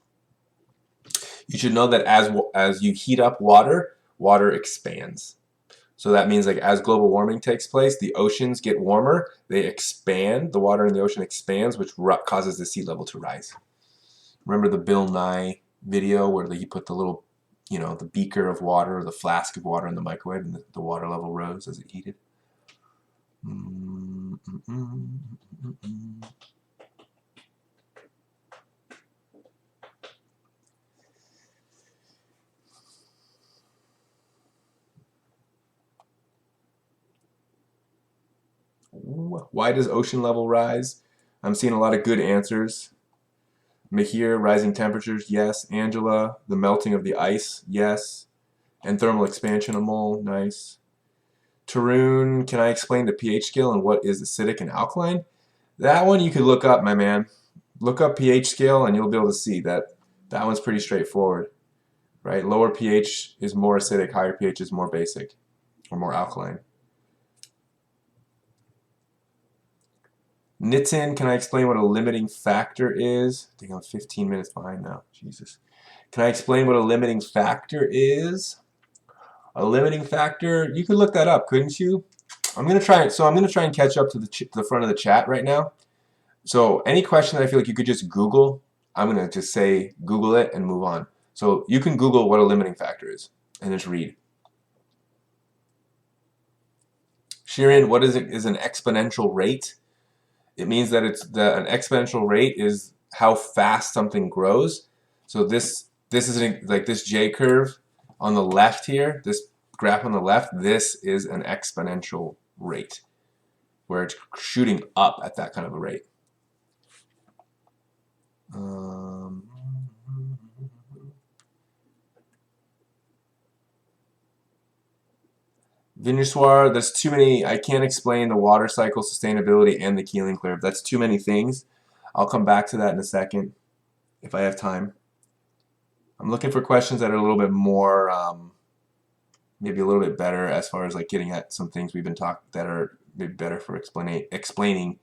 You should know that as you heat up water, water expands. So that means like as global warming takes place, the oceans get warmer, they expand, the water in the ocean expands, which causes the sea level to rise. Remember the Bill Nye video where he put the little, the beaker of water or the flask of water in the microwave and the water level rose as it heated? Why does ocean level rise? I'm seeing a lot of good answers. Mahir, rising temperatures, yes. Angela, the melting of the ice, yes. And thermal expansion, Amol, nice. Tarun, can I explain the pH scale and what is acidic and alkaline? That one you could look up, my man. Look up pH scale and you'll be able to see that one's pretty straightforward, right? Lower pH is more acidic, higher pH is more basic or more alkaline. Nitin, can I explain what a limiting factor is? I think I'm 15 minutes behind now. Jesus. Can I explain what a limiting factor is? A limiting factor, you could look that up, couldn't you? I'm gonna try and catch up to the front of the chat right now. So any question that I feel like you could just Google, I'm gonna just say Google it and move on. So you can Google what a limiting factor is and just read. Shirin, what is an exponential rate? It means that an exponential rate is how fast something grows. So this is like this J curve on the left here, this graph on the left, this is an exponential rate where it's shooting up at that kind of a rate. Vinuswar, there's too many. I can't explain the water cycle, sustainability, and the Keeling curve. That's too many things. I'll come back to that in a second if I have time. I'm looking for questions that are a little bit more, maybe a little bit better as far as like getting at some things we've been talking that are maybe better for explaining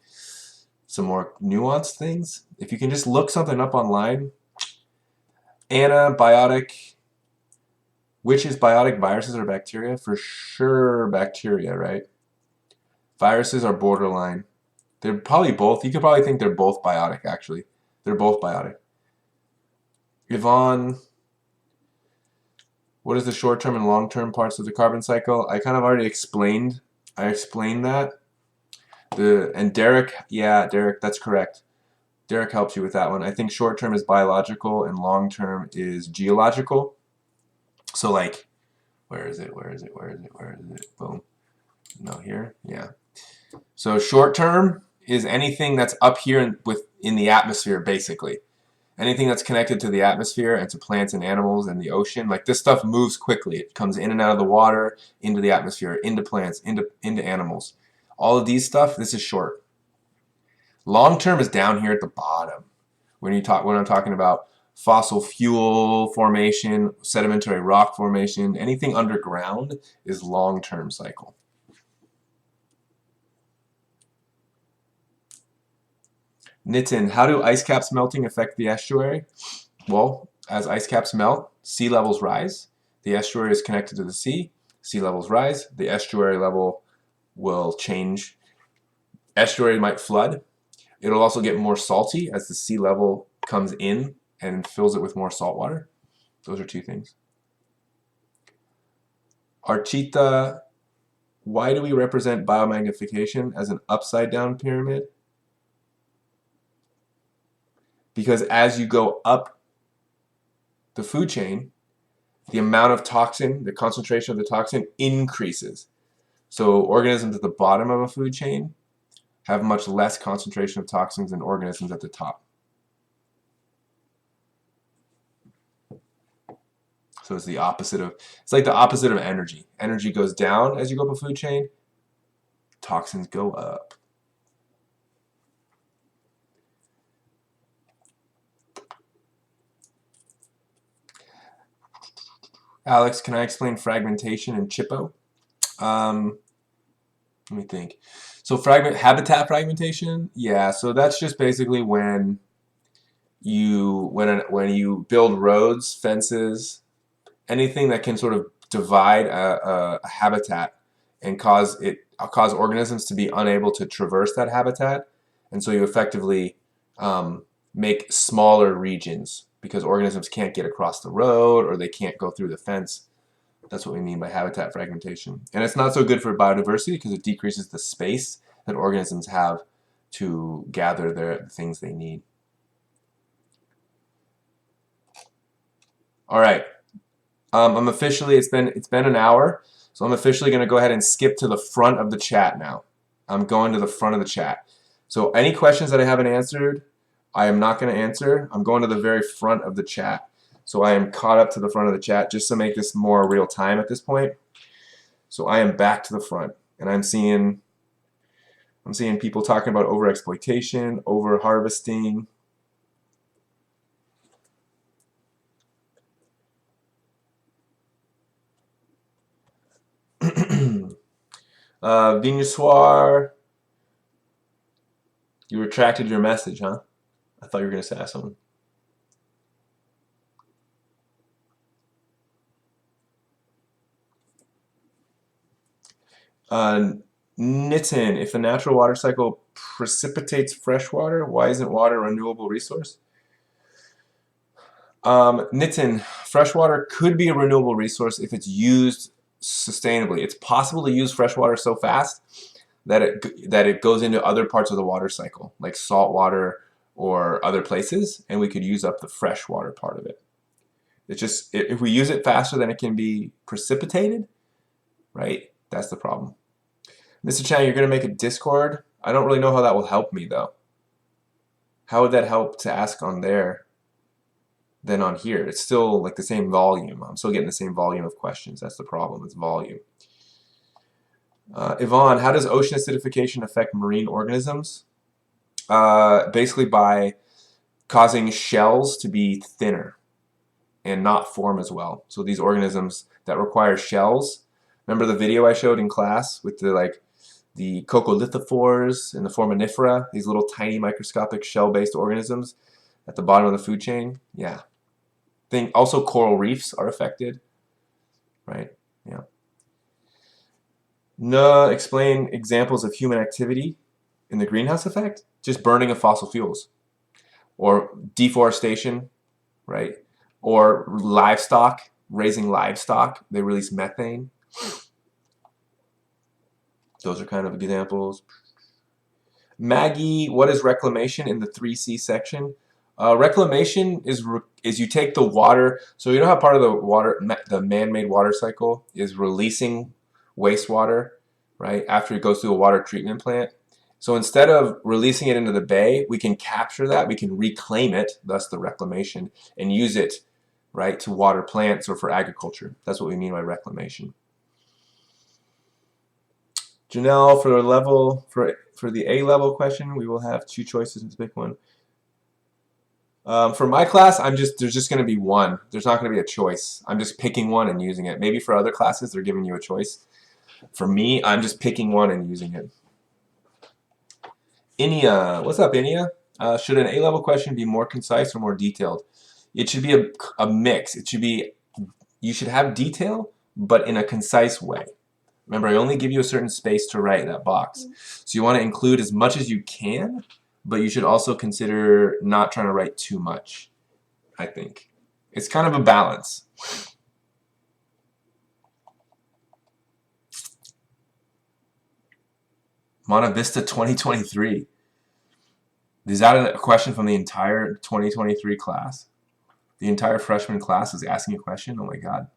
some more nuanced things. If you can just look something up online, Anabiotic. Which is biotic, viruses or bacteria? For sure bacteria, right? Viruses are borderline. They're probably both. You could probably think they're both biotic, actually. They're both biotic. Yvonne, what is the short-term and long-term parts of the carbon cycle? I kind of already explained. I explained that. And Derek, yeah, Derek, that's correct. Derek helps you with that one. I think short-term is biological and long-term is geological. So like, where is it? Where is it? Where is it? Where is it? Boom. No, here. Yeah. So short-term is anything that's up here in the atmosphere, basically. Anything that's connected to the atmosphere and to plants and animals and the ocean. Like this stuff moves quickly. It comes in and out of the water, into the atmosphere, into plants, into animals. All of these stuff, this is short. Long-term is down here at the bottom. When I'm talking about fossil fuel formation, sedimentary rock formation, anything underground is long-term cycle. Nitin, how do ice caps melting affect the estuary? Well, as ice caps melt, sea levels rise. The estuary is connected to the sea. Sea levels rise. The estuary level will change. Estuary might flood. It'll also get more salty as the sea level comes in and fills it with more salt water. Those are two things. Archita, why do we represent biomagnification as an upside down pyramid? Because as you go up the food chain, the amount of toxin, the concentration of the toxin increases. So organisms at the bottom of a food chain have much less concentration of toxins than organisms at the top. So it's the opposite of, it's like the opposite of energy. Energy goes down as you go up a food chain, toxins go up. Alex, can I explain fragmentation in CHIPO? Let me think. So habitat fragmentation, yeah. So that's just basically when you build roads, fences, anything that can sort of divide a habitat and cause organisms to be unable to traverse that habitat, and so you effectively make smaller regions because organisms can't get across the road or they can't go through the fence. That's what we mean by habitat fragmentation. And it's not so good for biodiversity because it decreases the space that organisms have to gather the things they need. All right. I'm officially, it's been an hour, so I'm officially going to go ahead and skip to the front of the chat now. I'm going to the front of the chat. So any questions that I haven't answered, I am not going to answer. I'm going to the very front of the chat. So I am caught up to the front of the chat just to make this more real time at this point. So I am back to the front, and I'm seeing people talking about overexploitation, over-harvesting. Vignesoir, you retracted your message, huh? I thought you were going to say something. Nitin, if a natural water cycle precipitates fresh water, why isn't water a renewable resource? Nitin, fresh water could be a renewable resource if it's used sustainably. It's possible to use fresh water so fast that it goes into other parts of the water cycle, like salt water or other places, and we could use up the fresh water part of it. It's just, if we use it faster than it can be precipitated, right, that's the problem. Mr. Chang, you're going to make a Discord? I don't really know how that will help me, though. How would that help to ask on there than on here? It's still like the same volume. I'm still getting the same volume of questions. That's the problem. It's volume. Yvonne, how does ocean acidification affect marine organisms? Basically by causing shells to be thinner and not form as well. So these organisms that require shells, remember the video I showed in class with the coccolithophores and the foraminifera, these little tiny microscopic shell-based organisms at the bottom of the food chain? Yeah. Think also coral reefs are affected, right? Yeah. No, explain examples of human activity in the greenhouse effect. Just burning of fossil fuels or deforestation, right? Or livestock, raising livestock, they release methane. Those are kind of examples. Maggie, what is reclamation in the 3C section? Reclamation is you take the water. So you know how part of the man-made water cycle is releasing wastewater, right? After it goes through a water treatment plant. So instead of releasing it into the bay, we can capture that, we can reclaim it, thus the reclamation, and use it, right, to water plants or for agriculture. That's what we mean by reclamation. Janelle, for the A level question, we will have 2 choices to pick one. For my class, there's just going to be one. There's not going to be a choice. I'm just picking one and using it. Maybe for other classes, they're giving you a choice. For me, I'm just picking one and using it. Inia, what's up, Inia? Should an A level question be more concise or more detailed? It should be a mix. You should have detail, but in a concise way. Remember, I only give you a certain space to write that box. So you want to include as much as you can, but you should also consider not trying to write too much, I think. It's kind of a balance. Monta Vista 2023. Is that a question from the entire 2023 class? The entire freshman class is asking a question? Oh my God.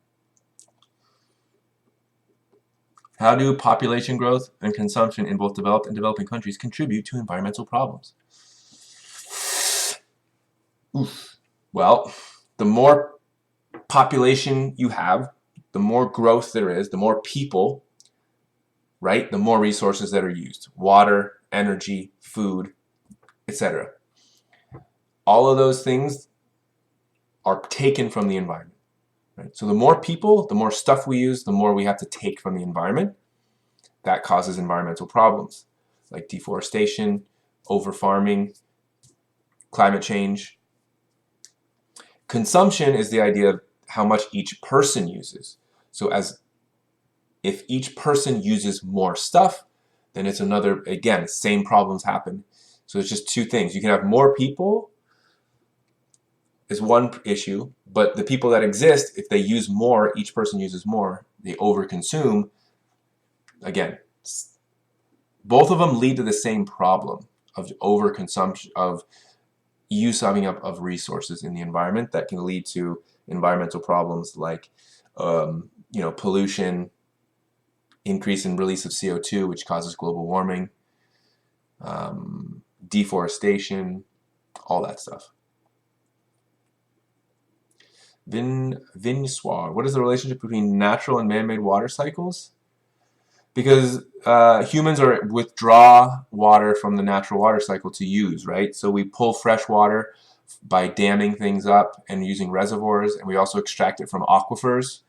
How do population growth and consumption in both developed and developing countries contribute to environmental problems? Oof. Well, the more population you have, the more growth there is, the more people, right? The more resources that are used. Water, energy, food, etc. All of those things are taken from the environment. Right? So the more people, the more stuff we use, the more we have to take from the environment. That causes environmental problems like deforestation, over-farming, climate change. Consumption is the idea of how much each person uses. So if each person uses more stuff, then it's another, again, same problems happen. So it's just 2 things. You can have more people is one issue, but the people that exist, if they use more, each person uses more, they overconsume. Again, both of them lead to the same problem of overconsumption, of using up of resources in the environment that can lead to environmental problems like pollution, increase in release of CO2, which causes global warming, deforestation, all that stuff. Vinswar, what is the relationship between natural and man-made water cycles? Because humans withdraw water from the natural water cycle to use, right? So we pull fresh water by damming things up and using reservoirs, and we also extract it from aquifers,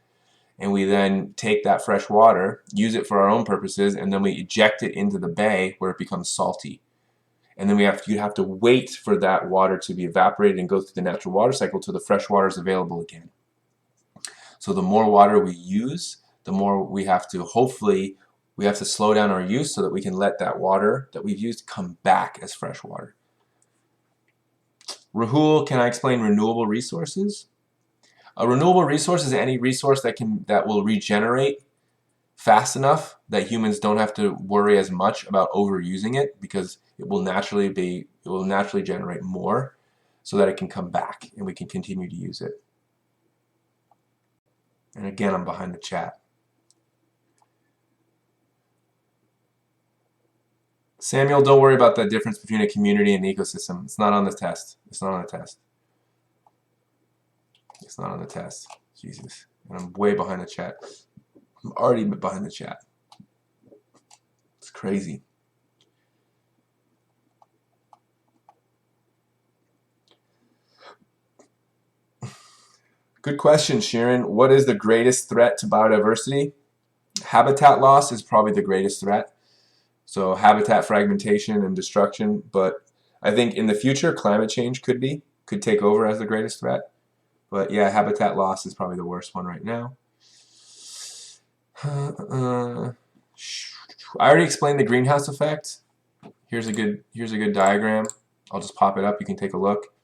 and we then take that fresh water, use it for our own purposes, and then we eject it into the bay where it becomes salty. And then you have to wait for that water to be evaporated and go through the natural water cycle till the fresh water is available again. So the more water we use, the more we have to slow down our use so that we can let that water that we've used come back as fresh water. Rahul, can I explain renewable resources? A renewable resource is any resource that will regenerate fast enough that humans don't have to worry as much about overusing it, because it will naturally generate more so that it can come back and we can continue to use it. And again, I'm behind the chat. Samuel, don't worry about the difference between a community and an ecosystem. It's not on the test. It's not on the test. It's not on the test. Jesus. And I'm way behind the chat. I'm already behind the chat. It's crazy. Good question, Sharon. What is the greatest threat to biodiversity? Habitat loss is probably the greatest threat. So habitat fragmentation and destruction. But I think in the future, climate change could take over as the greatest threat. But yeah, habitat loss is probably the worst one right now. I already explained the greenhouse effect. Here's a good diagram. I'll just pop it up. You can take a look.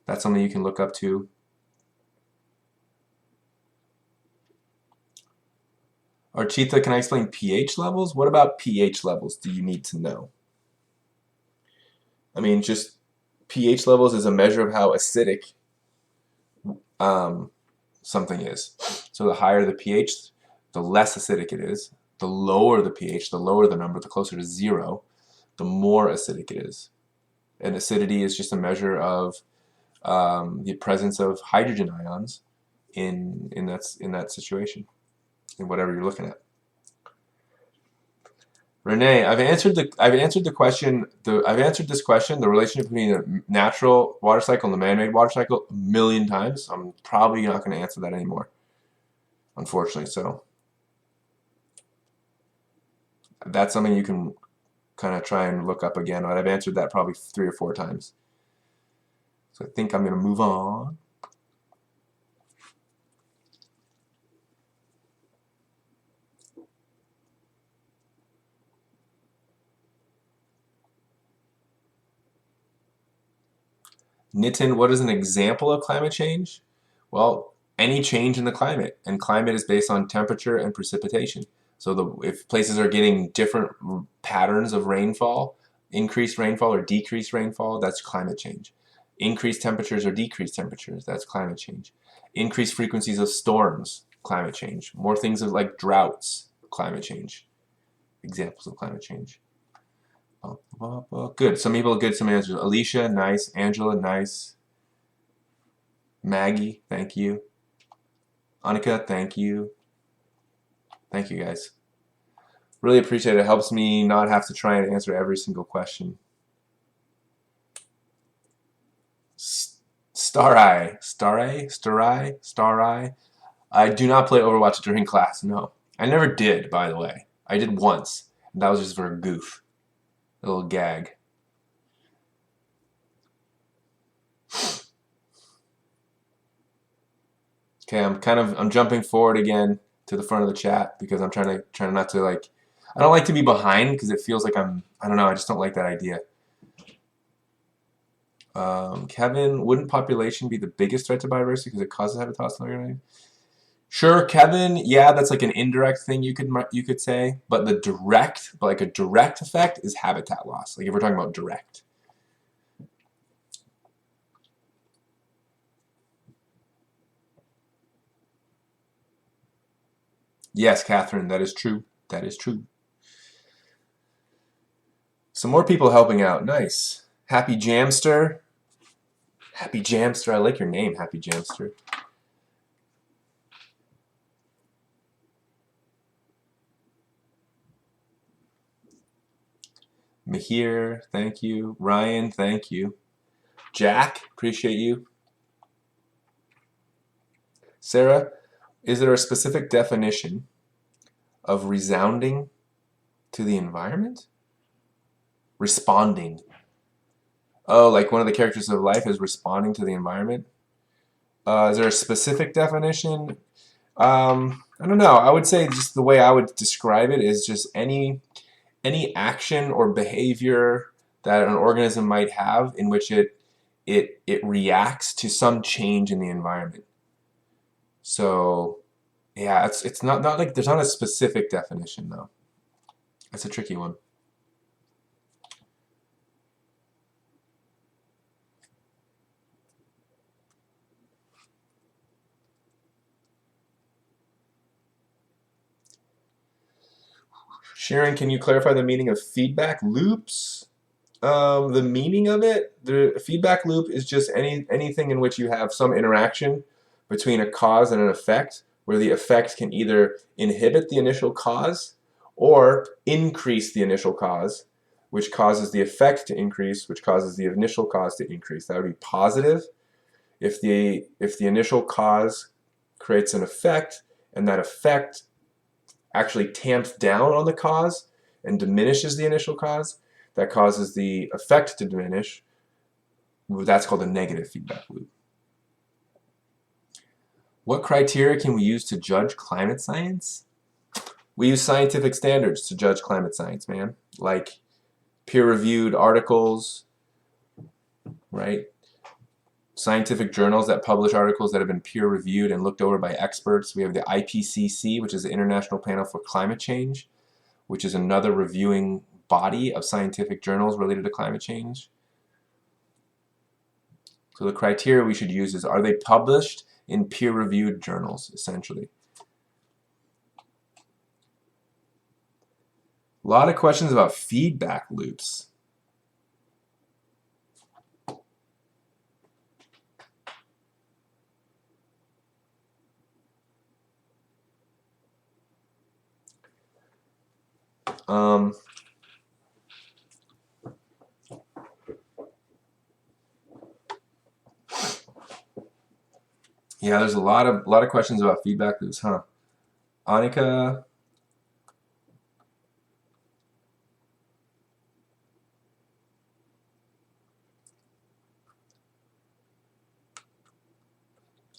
That's something you can look up too. Archita, can I explain pH levels? What about pH levels do you need to know? I mean, just pH levels is a measure of how acidic something is. So the higher the pH, the less acidic it is. The lower the pH, the lower the number, the closer to 0, the more acidic it is. And acidity is just a measure of the presence of hydrogen ions in that situation, in whatever you're looking at. Renee, I've answered the question. I've answered this question, the relationship between the natural water cycle and the man-made water cycle, a million times. I'm probably not going to answer that anymore, unfortunately. So that's something you can kind of try and look up again. But I've answered that probably 3 or 4 times. So I think I'm going to move on. Nitin, what is an example of climate change? Well, any change in the climate, and climate is based on temperature and precipitation. So if places are getting different patterns of rainfall, increased rainfall or decreased rainfall, that's climate change. Increased temperatures or decreased temperatures, that's climate change. Increased frequencies of storms, climate change. More things like droughts, climate change. Examples of climate change. Good. Some people good. Some answers. Alicia, nice. Angela, nice. Maggie, thank you. Annika, thank you. Thank you, guys. Really appreciate it. It helps me not have to try and answer every single question. Starai. I do not play Overwatch during class. No, I never did. By the way, I did once, and that was just for a goof, a little gag. Okay, I'm jumping forward again to the front of the chat because I'm trying not to like. I don't like to be behind because it feels like I don't know. I just don't like that idea. Kevin, wouldn't population be the biggest threat to biodiversity because it causes habitats? Sure, Kevin. Yeah, that's like an indirect thing you could say, but a direct effect is habitat loss. Like if we're talking about direct. Yes, Catherine, that is true. That is true. Some more people helping out. Nice. Happy Jamster. Happy Jamster. I like your name, Happy Jamster. Mahir, thank you. Ryan, thank you. Jack, appreciate you. Sarah, is there a specific definition of resounding to the environment? Responding. Oh, like one of the characters of life is responding to the environment? Is there a specific definition? I don't know. I would say just the way I would describe it is just any action or behavior that an organism might have in which it reacts to some change in the environment. So yeah, it's not like there's not a specific definition though. That's a tricky one. Sharon, can you clarify the meaning of feedback loops? The meaning of it, the feedback loop is just anything in which you have some interaction between a cause and an effect, where the effect can either inhibit the initial cause or increase the initial cause, which causes the effect to increase, which causes the initial cause to increase. That would be positive. If the initial cause creates an effect and that effect actually tamps down on the cause and diminishes the initial cause, that causes the effect to diminish. That's called a negative feedback loop. What criteria can we use to judge climate science? We use scientific standards to judge climate science, man. Like peer-reviewed articles, right? Scientific journals that publish articles that have been peer-reviewed and looked over by experts. We have the IPCC, which is the International Panel for Climate Change, which is another reviewing body of scientific journals related to climate change. So the criteria we should use is, are they published in peer-reviewed journals, essentially? A lot of questions about feedback loops. Yeah, there's a lot of questions about feedback loops, huh? Annika.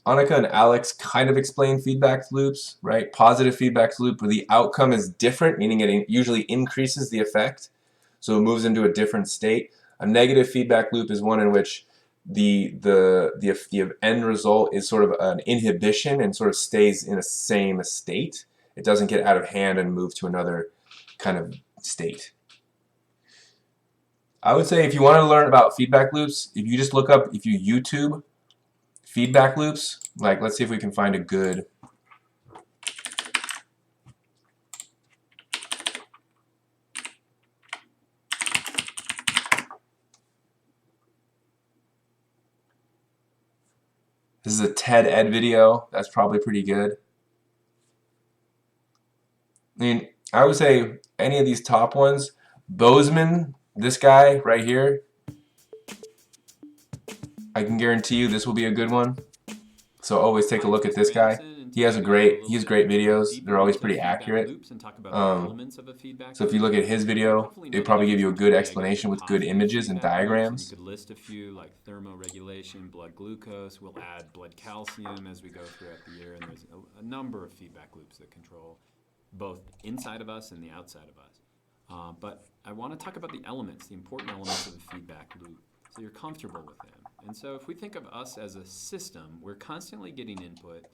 Annika and Alex kind of explain feedback loops, right? Positive feedback loop where the outcome is different, meaning it usually increases the effect, so it moves into a different state. A negative feedback loop is one in which the end result is sort of an inhibition and sort of stays in a same state. It doesn't get out of hand and move to another kind of state. I would say if you want to learn about feedback loops, if you just look up, if you YouTube feedback loops, like let's see if we can find a good This is a TED Ed video. That's probably pretty good. I mean, I would say any of these top ones, Bozeman, this guy right here, I can guarantee you this will be a good one. So always take a look at this guy. He has great videos. They're always pretty accurate. So if you look at his video, it'll probably give you a good explanation with good images and diagrams. You could list a few like thermoregulation, blood glucose. We'll add blood calcium as we go throughout the year, and there's a number of feedback loops that control both inside of us and the outside of us. But I want to talk about the elements, the important elements of the feedback loop, so you're comfortable with them. And so if we think of us as a system, we're constantly getting input,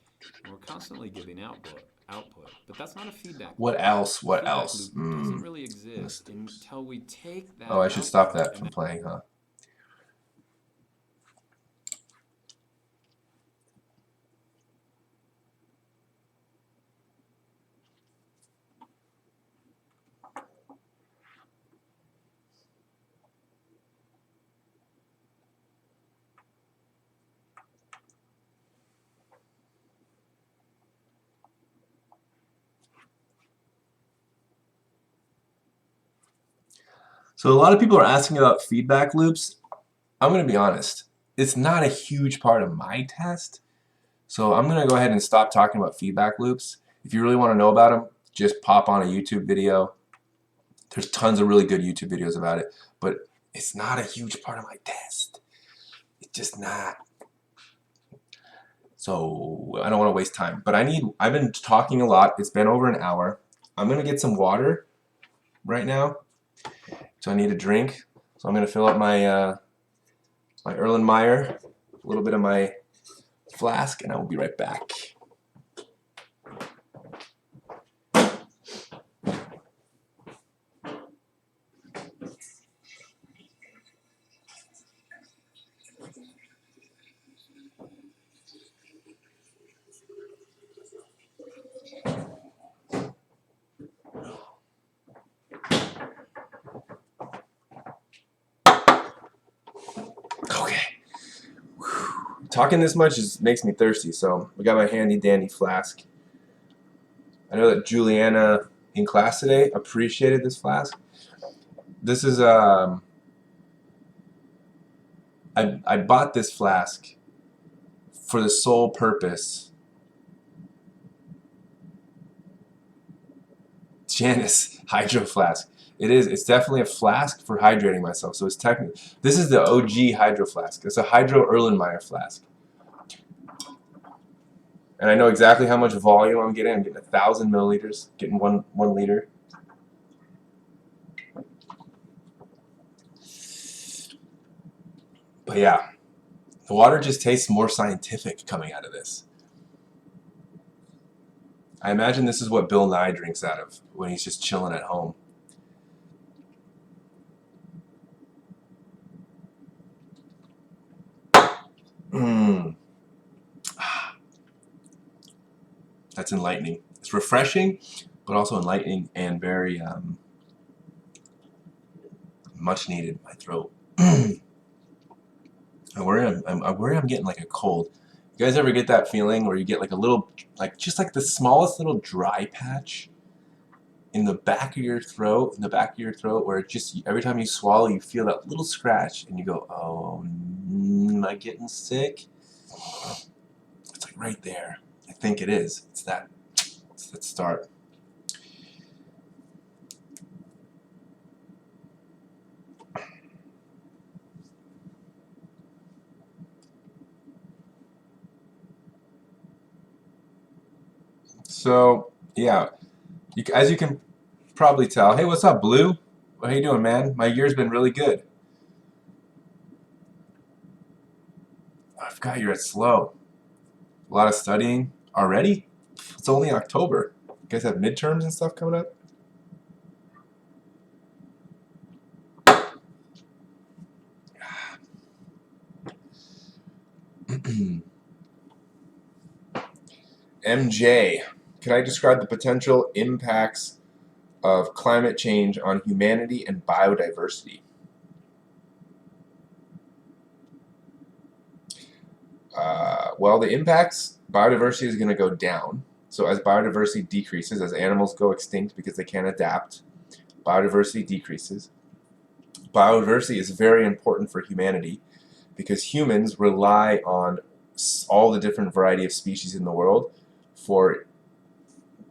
and we're constantly giving output. But that's not a feedback loop. What else? What Feedback else? loop doesn't really exist until we take that. Oh, I should stop that from playing, huh? So a lot of people are asking about feedback loops. I'm going to be honest. It's not a huge part of my test. So I'm going to go ahead and stop talking about feedback loops. If you really want to know about them, just pop on a YouTube video. There's tons of really good YouTube videos about it. But it's not a huge part of my test. It's just not. So I don't want to waste time. But I've been talking a lot. It's been over an hour. I'm going to get some water right now. So I need a drink. So I'm going to fill up my my Erlenmeyer, a little bit of my flask, and I will be right back. Talking this much makes me thirsty, so I got my handy dandy flask. I know that Juliana in class today appreciated this flask. This is I bought this flask for the sole purpose. Janice Hydro Flask. It's definitely a flask for hydrating myself. So it's technically, this is the OG Hydro Flask. It's a Hydro Erlenmeyer flask. And I know exactly how much volume I'm getting. I'm getting 1,000 milliliters, getting one liter. But yeah, the water just tastes more scientific coming out of this. I imagine this is what Bill Nye drinks out of when he's just chilling at home. Mmm. That's enlightening. It's refreshing, but also enlightening and very much needed in my throat. I worry I'm getting like a cold. You guys ever get that feeling where you get like a little, like just like the smallest little dry patch in the back of your throat, where it just every time you swallow, you feel that little scratch, and you go, "Oh, am I getting sick?" It's like right there. I think it is. It's that start. So yeah, as you can probably tell. Hey, what's up, Blue? How you doing, man? My year's been really good. I forgot you're at Slow. A lot of studying already? It's only October. You guys have midterms and stuff coming up? MJ, can I describe the potential impacts of climate change on humanity and biodiversity? Well, the impacts, biodiversity is going to go down. So as biodiversity decreases, as animals go extinct because they can't adapt, biodiversity decreases. Biodiversity is very important for humanity because humans rely on all the different variety of species in the world for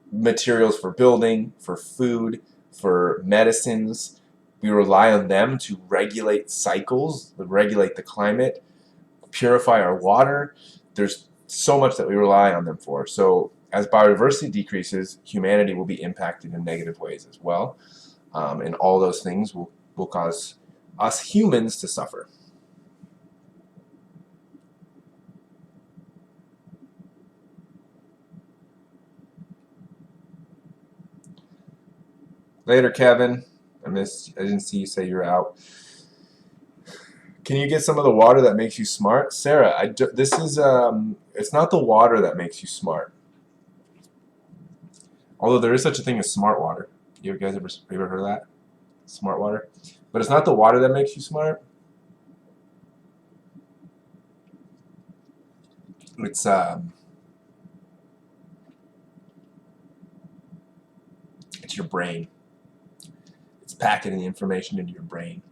materials for building, for food, for medicines. We rely on them to regulate cycles, regulate the climate, purify our water. There's so much that we rely on them for. So as biodiversity decreases, humanity will be impacted in negative ways as well. And all those things will cause us humans to suffer. Later, Kevin. I didn't see you say you're out. Can you get some of the water that makes you smart, Sarah? It's not the water that makes you smart. Although there is such a thing as smart water. You guys ever heard of that? Smart water, but it's not the water that makes you smart. It's it's your brain. It's packing the information into your brain.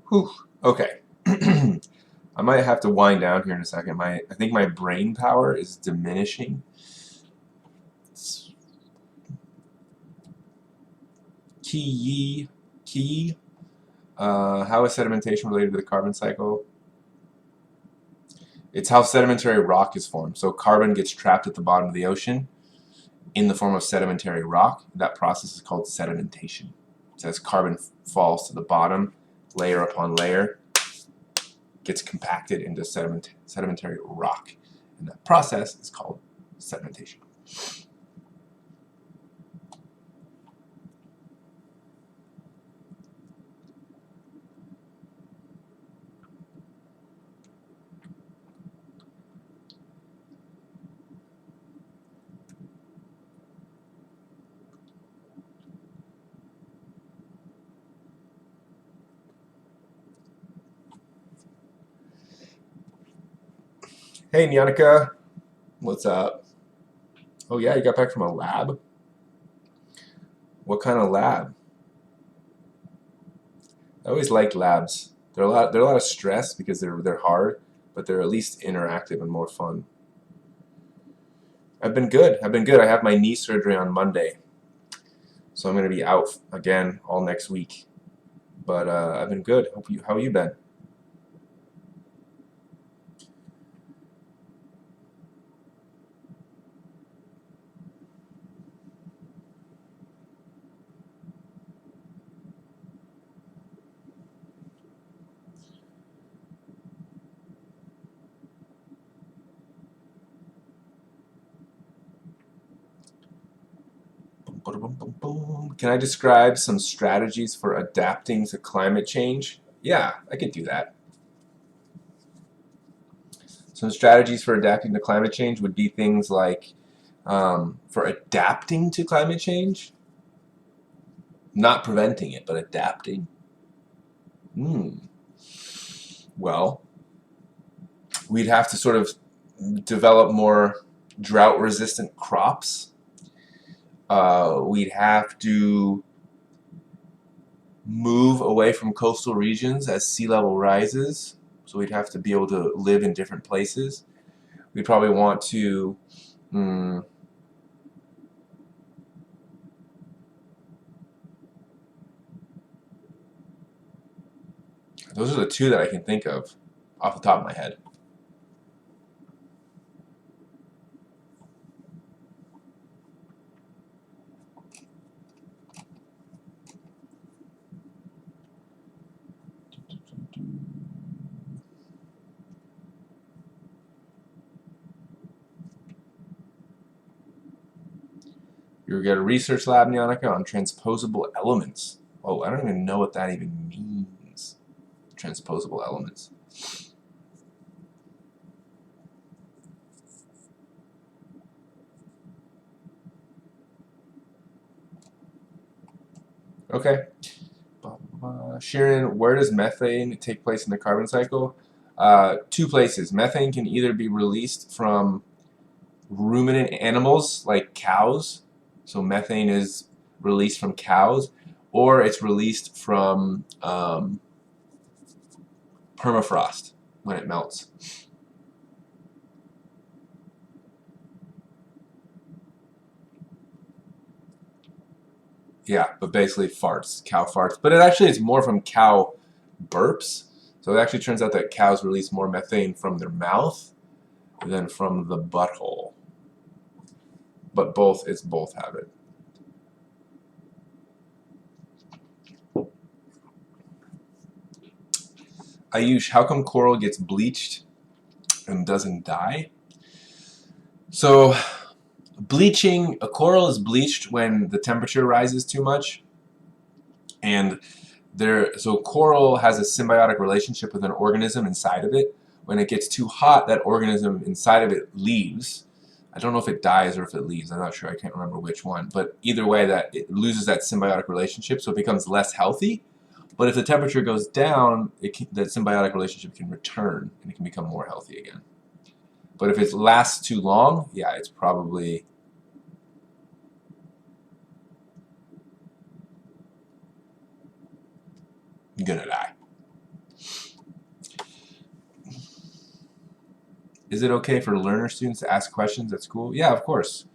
Whew. Okay. I might have to wind down here in a second. I think my brain power is diminishing. Key. How is sedimentation related to the carbon cycle? It's how sedimentary rock is formed. So carbon gets trapped at the bottom of the ocean in the form of sedimentary rock. That process is called sedimentation. So as carbon falls to the bottom, layer upon layer, gets compacted into sedimentary rock. And that process is called sedimentation. Hey, Nyanika. What's up? Oh, yeah, you got back from a lab? What kind of lab? I always liked labs. They're a lot of stress because they're hard, but they're at least interactive and more fun. I've been good. I've been good. I have my knee surgery on Monday, so I'm gonna be out again all next week. But I've been good. How you been? Can I describe some strategies for adapting to climate change? Yeah, I could do that. Some strategies for adapting to climate change would be things like for adapting to climate change, not preventing it, but adapting. Well, we'd have to sort of develop more drought-resistant crops. We'd have to move away from coastal regions as sea level rises. So we'd have to be able to live in different places. We'd probably want to those are the two that I can think of off the top of my head. You're got a research lab, Nyanika, on transposable elements. Oh, I don't even know what that even means. Transposable elements. Okay. Sharon, where does methane take place in the carbon cycle? Two places. Methane can either be released from ruminant animals like cows, so methane is released from cows, or it's released from permafrost when it melts. Yeah, but basically farts, cow farts. But it actually is more from cow burps. So it actually turns out that cows release more methane from their mouth than from the butthole. But both have it. Ayush, how come coral gets bleached and doesn't die? So bleaching, a coral is bleached when the temperature rises too much, and so coral has a symbiotic relationship with an organism inside of it. When it gets too hot, that organism inside of it leaves. I don't know if it dies or if it leaves. I'm not sure. I can't remember which one. But either way, that it loses that symbiotic relationship, so it becomes less healthy. But if the temperature goes down, that symbiotic relationship can return and it can become more healthy again. But if it lasts too long, yeah, it's probably gonna die. Is it okay for learner students to ask questions at school? Yeah, of course.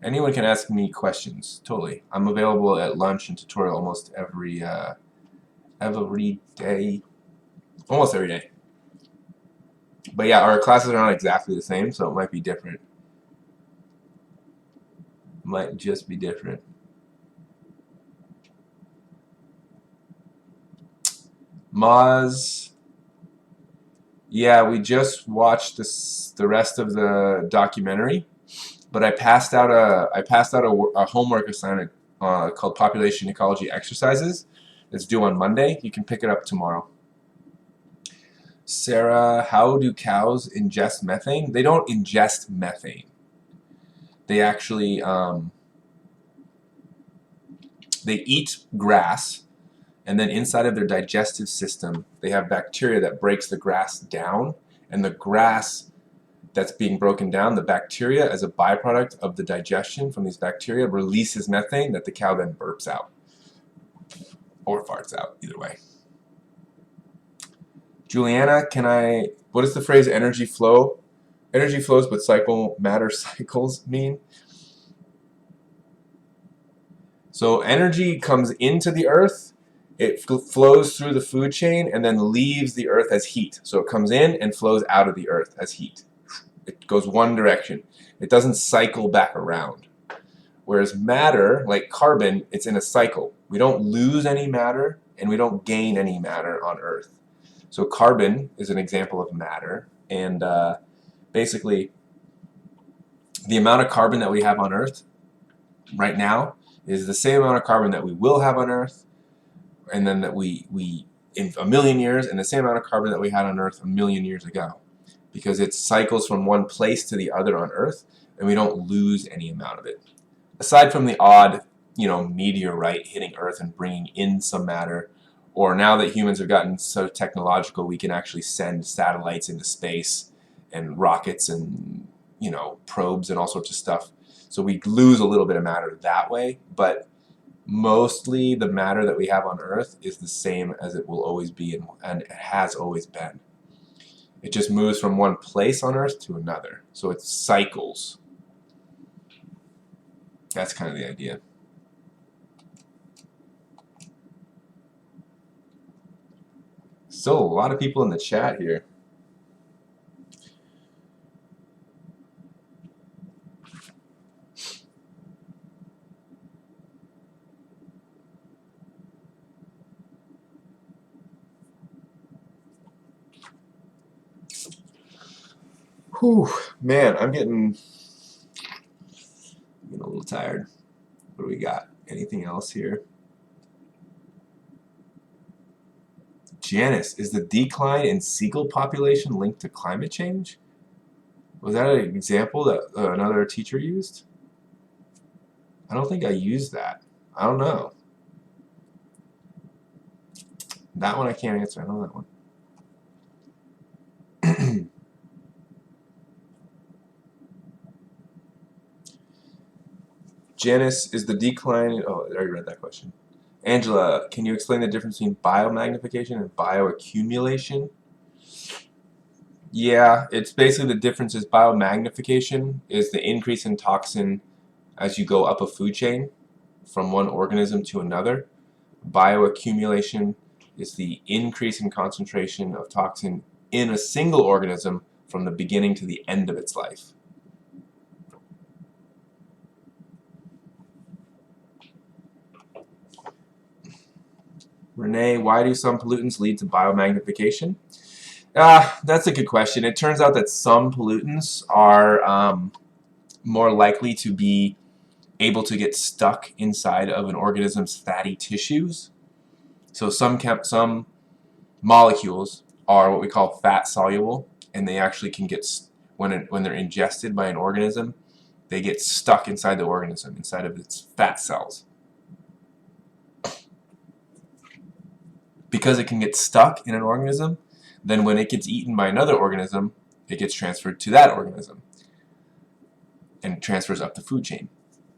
Anyone can ask me questions, totally. I'm available at lunch and tutorial almost every day. Almost every day. But yeah, our classes are not exactly the same, so it might be different. Might just be different. Moz. Yeah, we just watched the rest of the documentary, but I passed out a homework assignment called Population Ecology Exercises. It's due on Monday. You can pick it up tomorrow. Sarah, how do cows ingest methane? They don't ingest methane. They actually they eat grass, and then inside of their digestive system, they have bacteria that breaks the grass down, and the grass that's being broken down, the bacteria, as a byproduct of the digestion from these bacteria, releases methane that the cow then burps out or farts out, either way. Juliana, what does the phrase energy flow? Energy flows, but matter cycles mean? So energy comes into the earth, it flows through the food chain, and then leaves the earth as heat. So it comes in and flows out of the earth as heat. It goes one direction. It doesn't cycle back around. Whereas matter, like carbon, it's in a cycle. We don't lose any matter, and we don't gain any matter on Earth. So carbon is an example of matter, and basically the amount of carbon that we have on Earth right now is the same amount of carbon that we will have on Earth, and then that we in a million years, and the same amount of carbon that we had on Earth a million years ago, because it cycles from one place to the other on Earth, and we don't lose any amount of it. Aside from the odd, meteorite hitting Earth and bringing in some matter, or now that humans have gotten so technological, we can actually send satellites into space and rockets and probes and all sorts of stuff. So we lose a little bit of matter that way, but mostly the matter that we have on Earth is the same as it will always be, and it has always been. It just moves from one place on Earth to another. So it cycles. That's kind of the idea. Still a lot of people in the chat here. Whew, man, I'm getting a little tired. What do we got? Anything else here? Janice, is the decline in seagull population linked to climate change? Was that an example that another teacher used? I don't think I used that. I don't know. That one I can't answer. I know that one. Janice, is the decline... Oh, I already read that question. Angela, can you explain the difference between biomagnification and bioaccumulation? Yeah, it's basically the difference is biomagnification is the increase in toxin as you go up a food chain from one organism to another. Bioaccumulation is the increase in concentration of toxin in a single organism from the beginning to the end of its life. Renee, why do some pollutants lead to biomagnification? That's a good question. It turns out that some pollutants are more likely to be able to get stuck inside of an organism's fatty tissues. So some molecules are what we call fat soluble, and they actually can get, when they're ingested by an organism, they get stuck inside the organism, inside of its fat cells. Because it can get stuck in an organism, then when it gets eaten by another organism, it gets transferred to that organism and transfers up the food chain.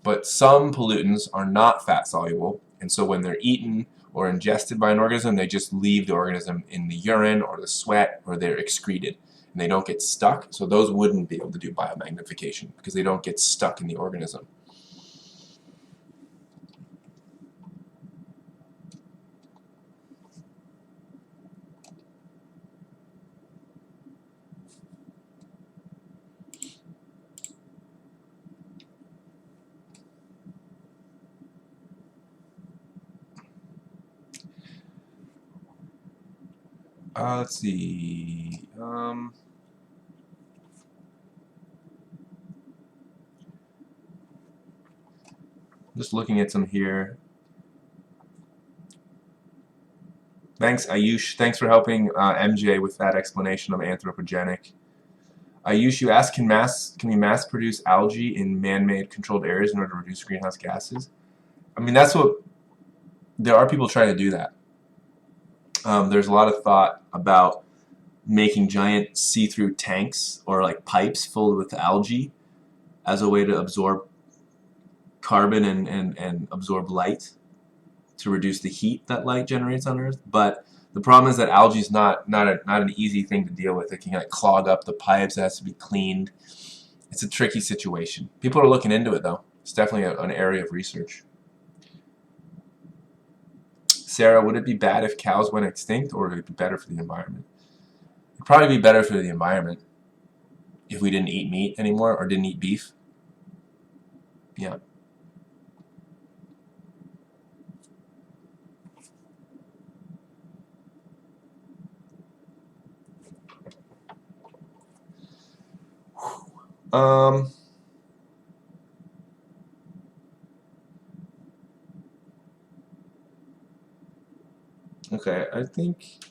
But some pollutants are not fat soluble, and so when they're eaten or ingested by an organism, they just leave the organism in the urine or the sweat, or they're excreted, and they don't get stuck. So those wouldn't be able to do biomagnification because they don't get stuck in the organism. Let's see. Just looking at some here. Thanks, Ayush. Thanks for helping MJ with that explanation of anthropogenic. Ayush, you asked, can we mass produce algae in man-made controlled areas in order to reduce greenhouse gases? I mean, there are people trying to do that. There's a lot of thought about making giant see-through tanks or like pipes filled with algae as a way to absorb carbon and absorb light to reduce the heat that light generates on Earth. But The problem is that algae is not an easy thing to deal with. It can like clog up the pipes. It has to be cleaned. It's a tricky situation. People are looking into it though. It's definitely an area of research. Sarah, would it be bad if cows went extinct, or would it be better for the environment? It'd probably be better for the environment if we didn't eat meat anymore or didn't eat beef. Yeah. Okay, I think,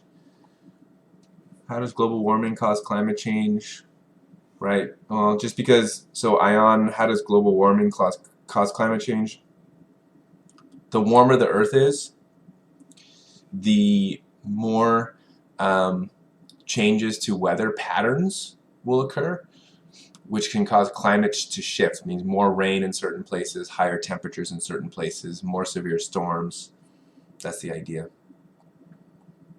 how does global warming cause climate change? Right. Well, just because, so Ion, how does global warming cause climate change? The warmer the Earth is, the more changes to weather patterns will occur, which can cause climate to shift. It means more rain in certain places, higher temperatures in certain places, more severe storms. That's the idea.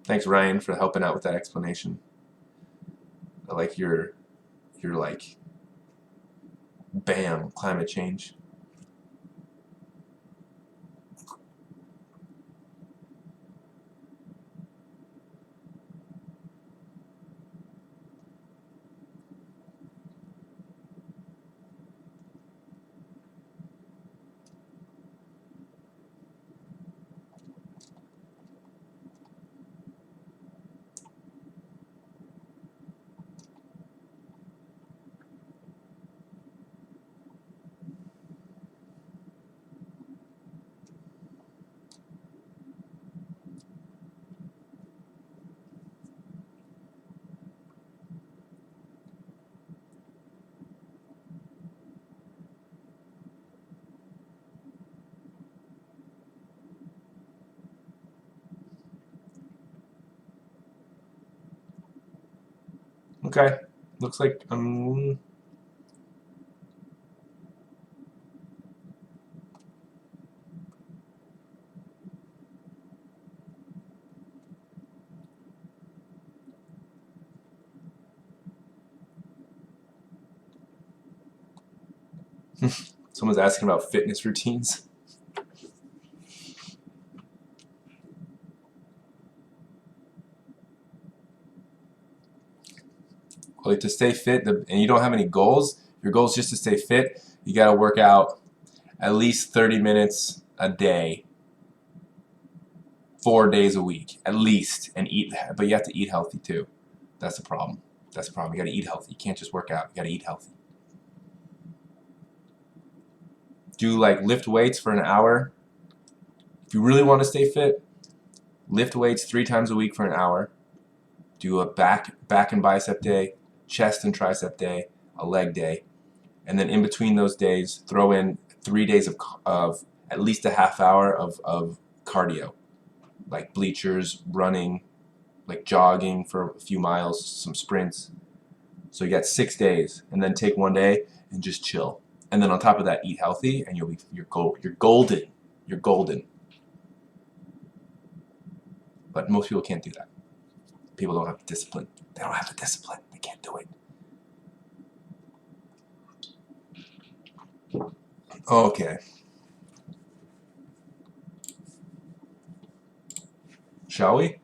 Thanks, Ryan, for helping out with that explanation. I like your like, bam, climate change. Okay, looks like someone's asking about fitness routines. Like, to stay fit, and you don't have any goals, your goal is just to stay fit, you got to work out at least 30 minutes a day, 4 days a week, at least, and eat. But you have to eat healthy too. That's the problem. That's the problem. You got to eat healthy. You can't just work out. You got to eat healthy. Do like lift weights for an hour. If you really want to stay fit, lift weights 3 times a week for an hour. Do a back and bicep day, chest and tricep day, a leg day, and then in between those days, throw in 3 days of at least a half hour of cardio, like bleachers, running, like jogging for a few miles, some sprints. So you got 6 days, and then take 1 day and just chill. And then on top of that, eat healthy, and you're golden. You're golden. But most people can't do that. People don't have the discipline. They don't have the discipline. They can't do it. Okay. Shall we?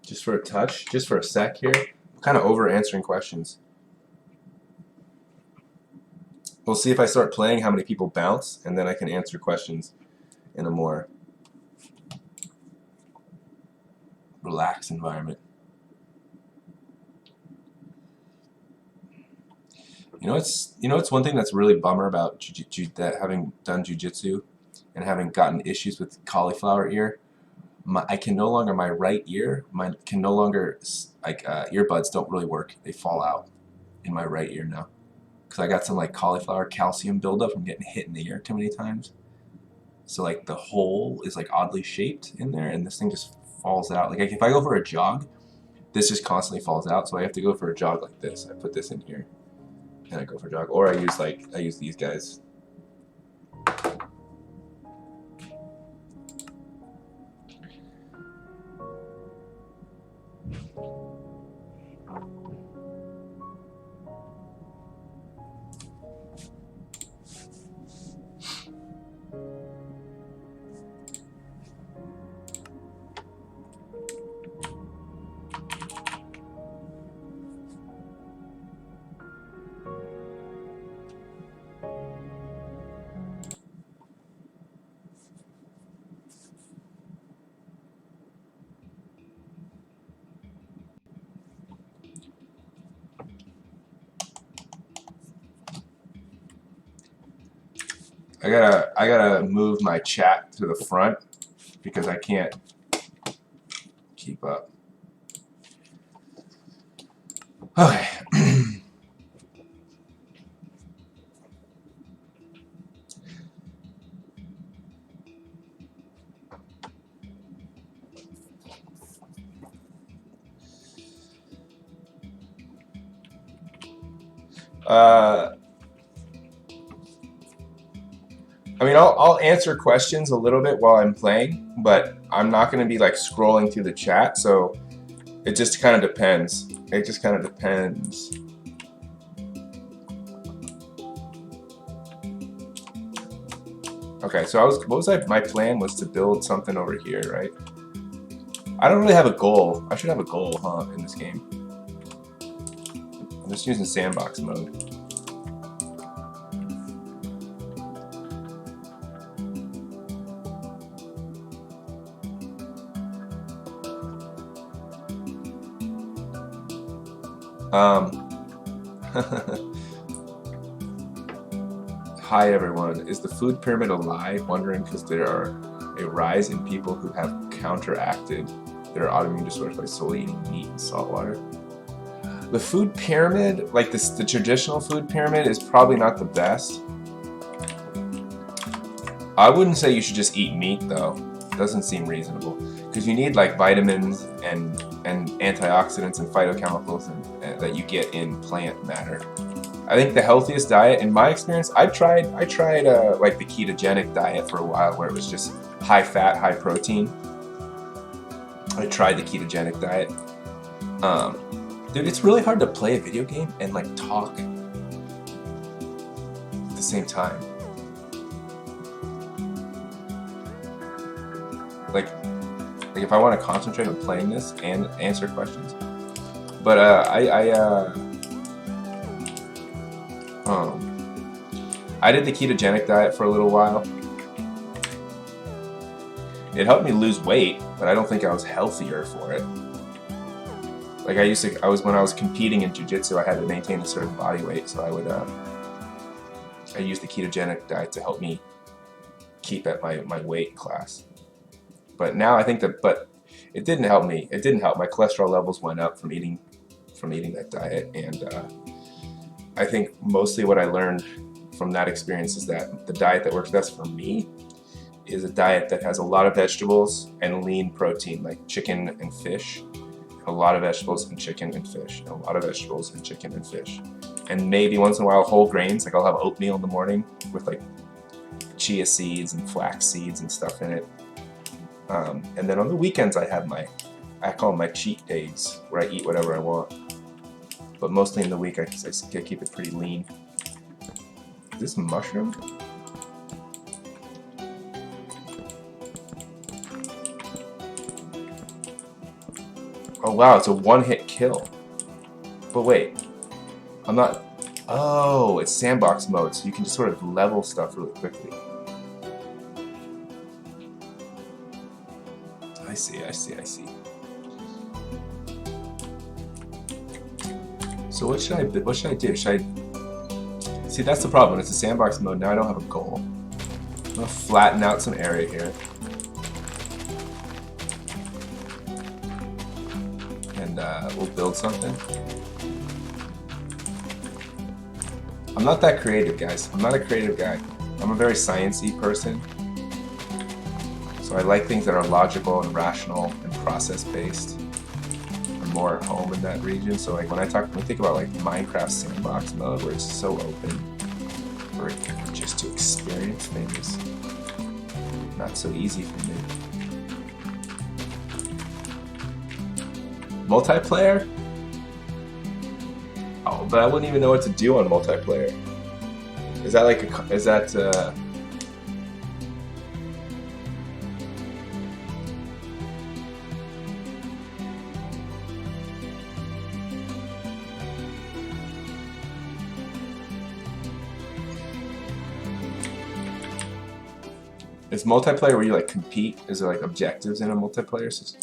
Just for a touch, just for a sec here. I'm kind of over answering questions. We'll see if I start playing how many people bounce, and then I can answer questions in a more relaxed environment. You know, it's one thing that's really bummer about that having done jujitsu and having gotten issues with cauliflower ear. I can no longer, my right ear, can no longer, like, earbuds don't really work. They fall out in my right ear now. Because I got some like cauliflower calcium buildup from getting hit in the ear too many times. So like the hole is like oddly shaped in there, and this thing just falls out. Like if I go for a jog, this just constantly falls out. So I have to go for a jog like this. I put this in here, and I go for a jog. Or I use these guys. I gotta move my chat to the front because I can't keep up. Okay. I mean, I'll answer questions a little bit while I'm playing, but I'm not going to be like scrolling through the chat, so it just kind of depends. It just kind of depends. Okay, so my plan was to build something over here, right? I don't really have a goal. I should have a goal, huh, in this game. I'm just using sandbox mode. Hi everyone. Is the food pyramid a lie? Wondering because there are a rise in people who have counteracted their autoimmune disorders by solely eating meat and salt water. The food pyramid, like this, the traditional food pyramid, is probably not the best. I wouldn't say you should just eat meat though. It doesn't seem reasonable because you need like vitamins and antioxidants and phytochemicals that you get in plant matter. I think the healthiest diet, in my experience, I tried like the ketogenic diet for a while, where it was just high fat, high protein. I tried the ketogenic diet. Dude, it's really hard to play a video game and like talk at the same time. Like if I want to concentrate on playing this and answer questions, but I did the ketogenic diet for a little while. It helped me lose weight, but I don't think I was healthier for it. Like when I was competing in jiu-jitsu, I had to maintain a certain body weight, so I used the ketogenic diet to help me keep at my weight class. But now I think but it didn't help me. It didn't help. My cholesterol levels went up from eating that diet, and I think mostly what I learned from that experience is that the diet that works best for me is a diet that has a lot of vegetables and lean protein, like chicken and fish. A lot of vegetables and chicken and fish. And a lot of vegetables and chicken and fish. And maybe once in a while whole grains, like I'll have oatmeal in the morning with like chia seeds and flax seeds and stuff in it. And then on the weekends I call them my cheat days, where I eat whatever I want. But mostly in the week I keep it pretty lean. Is this mushroom? Oh wow, it's a one-hit kill. But wait, I'm not... Oh, it's sandbox mode, so you can just sort of level stuff really quickly. I see. So what should I do? See, that's the problem. It's a sandbox mode. Now I don't have a goal. I'm gonna flatten out some area here. And we'll build something. I'm not that creative, guys. I'm not a creative guy. I'm a very sciencey person. So I like things that are logical and rational and process-based. I'm more at home in that region. So like when I think about like Minecraft sandbox mode, where it's so open for just to experience things, not so easy for me. Multiplayer? Oh, but I wouldn't even know what to do on multiplayer. Is that like Is multiplayer where you like compete? Is there like objectives in a multiplayer system?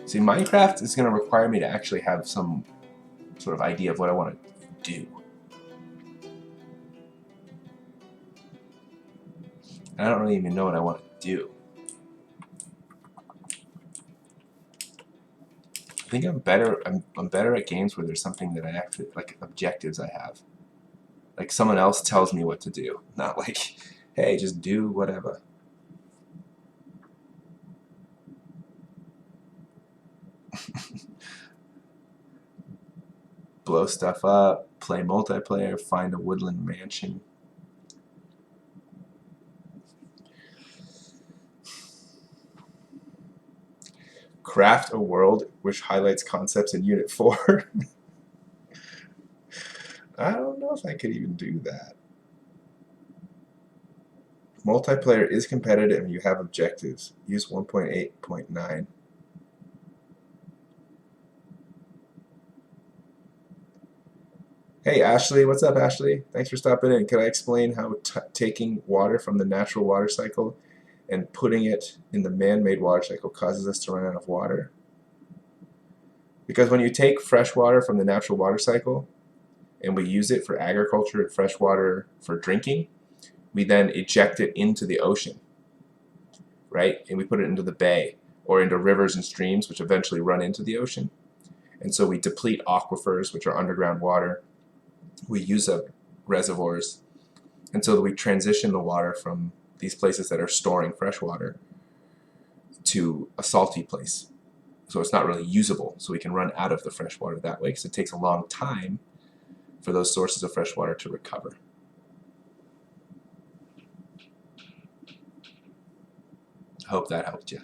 See, Minecraft is going to require me to actually have some sort of idea of what I want to do. And I don't really even know what I want to do. I think I'm better. I'm better at games where there's something that I actually like, objectives I have. Like someone else tells me what to do, not like, hey, just do whatever. Blow stuff up, play multiplayer, find a woodland mansion. Craft a world which highlights concepts in Unit 4. I don't know if I could even do that. Multiplayer is competitive and you have objectives. Use 1.8.9. Hey Ashley, what's up Ashley? Thanks for stopping in. Can I explain how taking water from the natural water cycle and putting it in the man-made water cycle causes us to run out of water? Because when you take fresh water from the natural water cycle and we use it for agriculture and fresh water for drinking, we then eject it into the ocean, right? And we put it into the bay or into rivers and streams, which eventually run into the ocean. And so we deplete aquifers, which are underground water. We use up reservoirs. And so we transition the water from these places that are storing fresh water to a salty place. So it's not really usable. So we can run out of the fresh water that way because it takes a long time for those sources of fresh water to recover. I hope that helped you.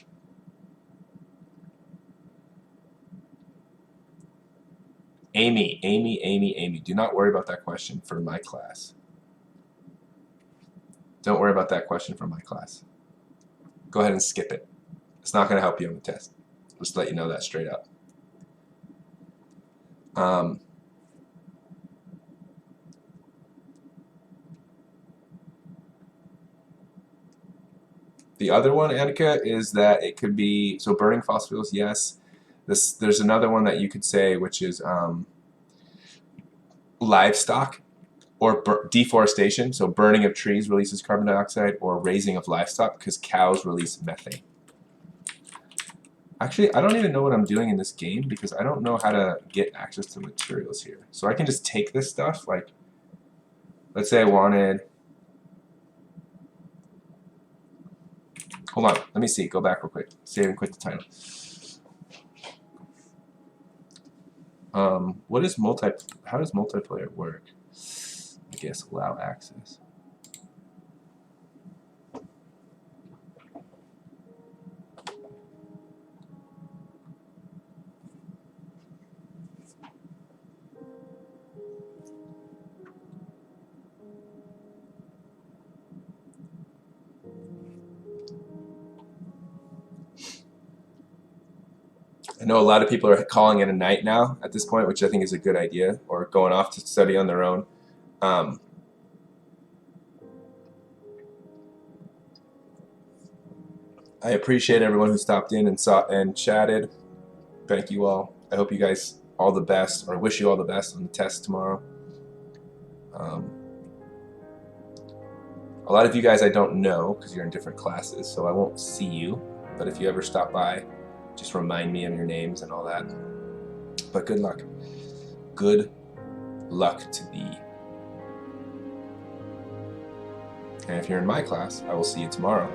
Amy, do not worry about that question for my class. Don't worry about that question for my class. Go ahead and skip it. It's not going to help you on the test. Just let you know that straight up. The other one, Annika, is that it could be, so burning fossil fuels, yes. There's another one that you could say, which is livestock or deforestation. So burning of trees releases carbon dioxide, or raising of livestock because cows release methane. Actually, I don't even know what I'm doing in this game because I don't know how to get access to materials here. So I can just take this stuff, like, let's say I wanted, hold on, let me see, go back real quick, save and quit the title. What is how does multiplayer work? I guess allow access. I know a lot of people are calling it a night now at this point, which I think is a good idea, or going off to study on their own. I appreciate everyone who stopped in and saw and chatted. Thank you all. I hope you guys all the best, or wish you all the best on the test tomorrow. A lot of you guys I don't know because you're in different classes, so I won't see you. But if you ever stop by, just remind me of your names and all that. But good luck. Good luck to thee. And if you're in my class, I will see you tomorrow.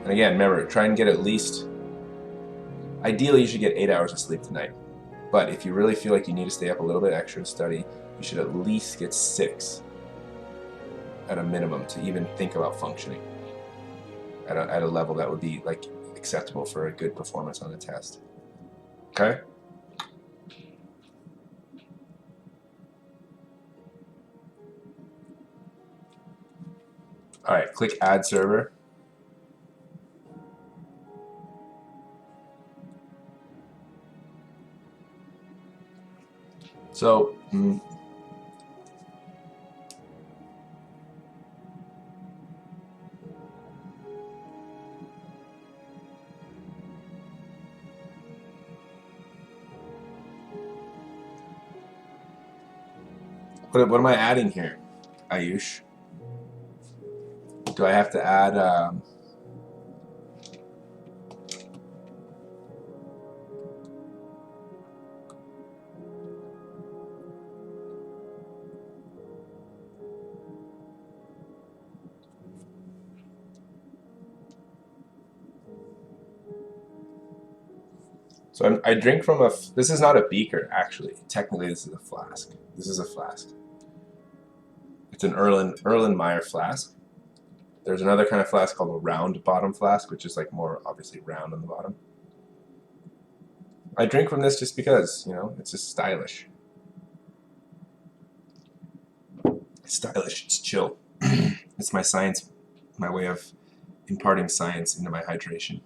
And again, remember, try and get at least, ideally you should get 8 hours of sleep tonight. But if you really feel like you need to stay up a little bit extra to study, you should at least get 6 at a minimum to even think about functioning at a level that would be like acceptable for a good performance on the test. Okay? All right, click add server. So, what am I adding here, Ayush? Do I have to add? So I drink from a. This is not a beaker, actually. Technically, this is a flask. This is a flask. It's an Erlenmeyer flask. There's another kind of flask called a round bottom flask, which is like more obviously round on the bottom. I drink from this just because, you know, it's just stylish. It's stylish. It's chill. It's my science, my way of imparting science into my hydration.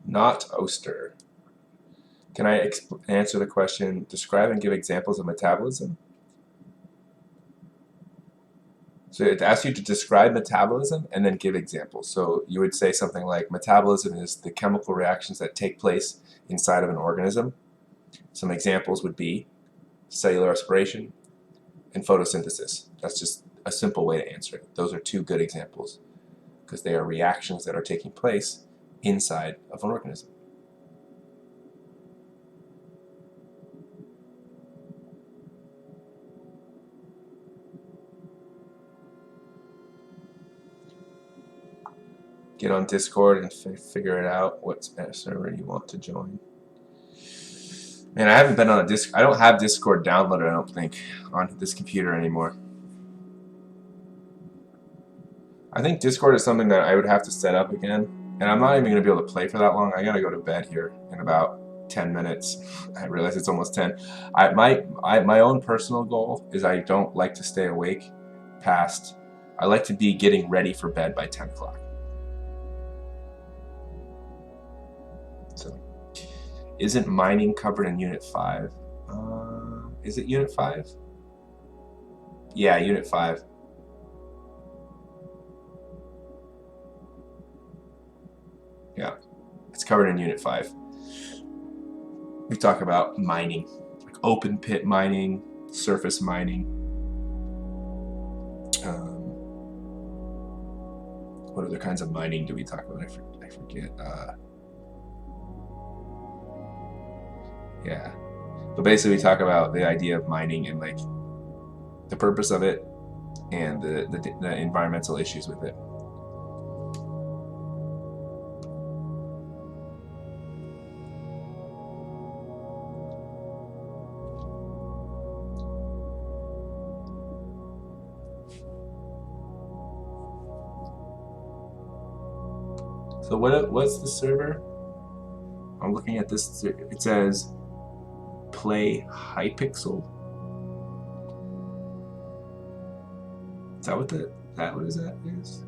Not Oster. Can I answer the question, describe and give examples of metabolism? So it asks you to describe metabolism and then give examples. So you would say something like, metabolism is the chemical reactions that take place inside of an organism. Some examples would be cellular respiration and photosynthesis. That's just a simple way to answer it. Those are two good examples because they are reactions that are taking place inside of an organism. Get on Discord and figure it out what server you want to join. Man, I haven't been on a Discord. I don't have Discord downloaded, I don't think, on this computer anymore. I think Discord is something that I would have to set up again. And I'm not even going to be able to play for that long. I got to go to bed here in about 10 minutes. I realize it's almost 10. My own personal goal is I don't like to stay awake past. I like to be getting ready for bed by 10 o'clock. So, isn't mining covered in Unit 5? Is it Unit 5? Yeah, Unit 5. Yeah, it's covered in Unit 5. We talk about mining, like open pit mining, surface mining. What other kinds of mining do we talk about? I forget. Yeah, but basically we talk about the idea of mining and like the purpose of it and the environmental issues with it. So what's the server? I'm looking at this. It says Play Hypixel. Is that what that is?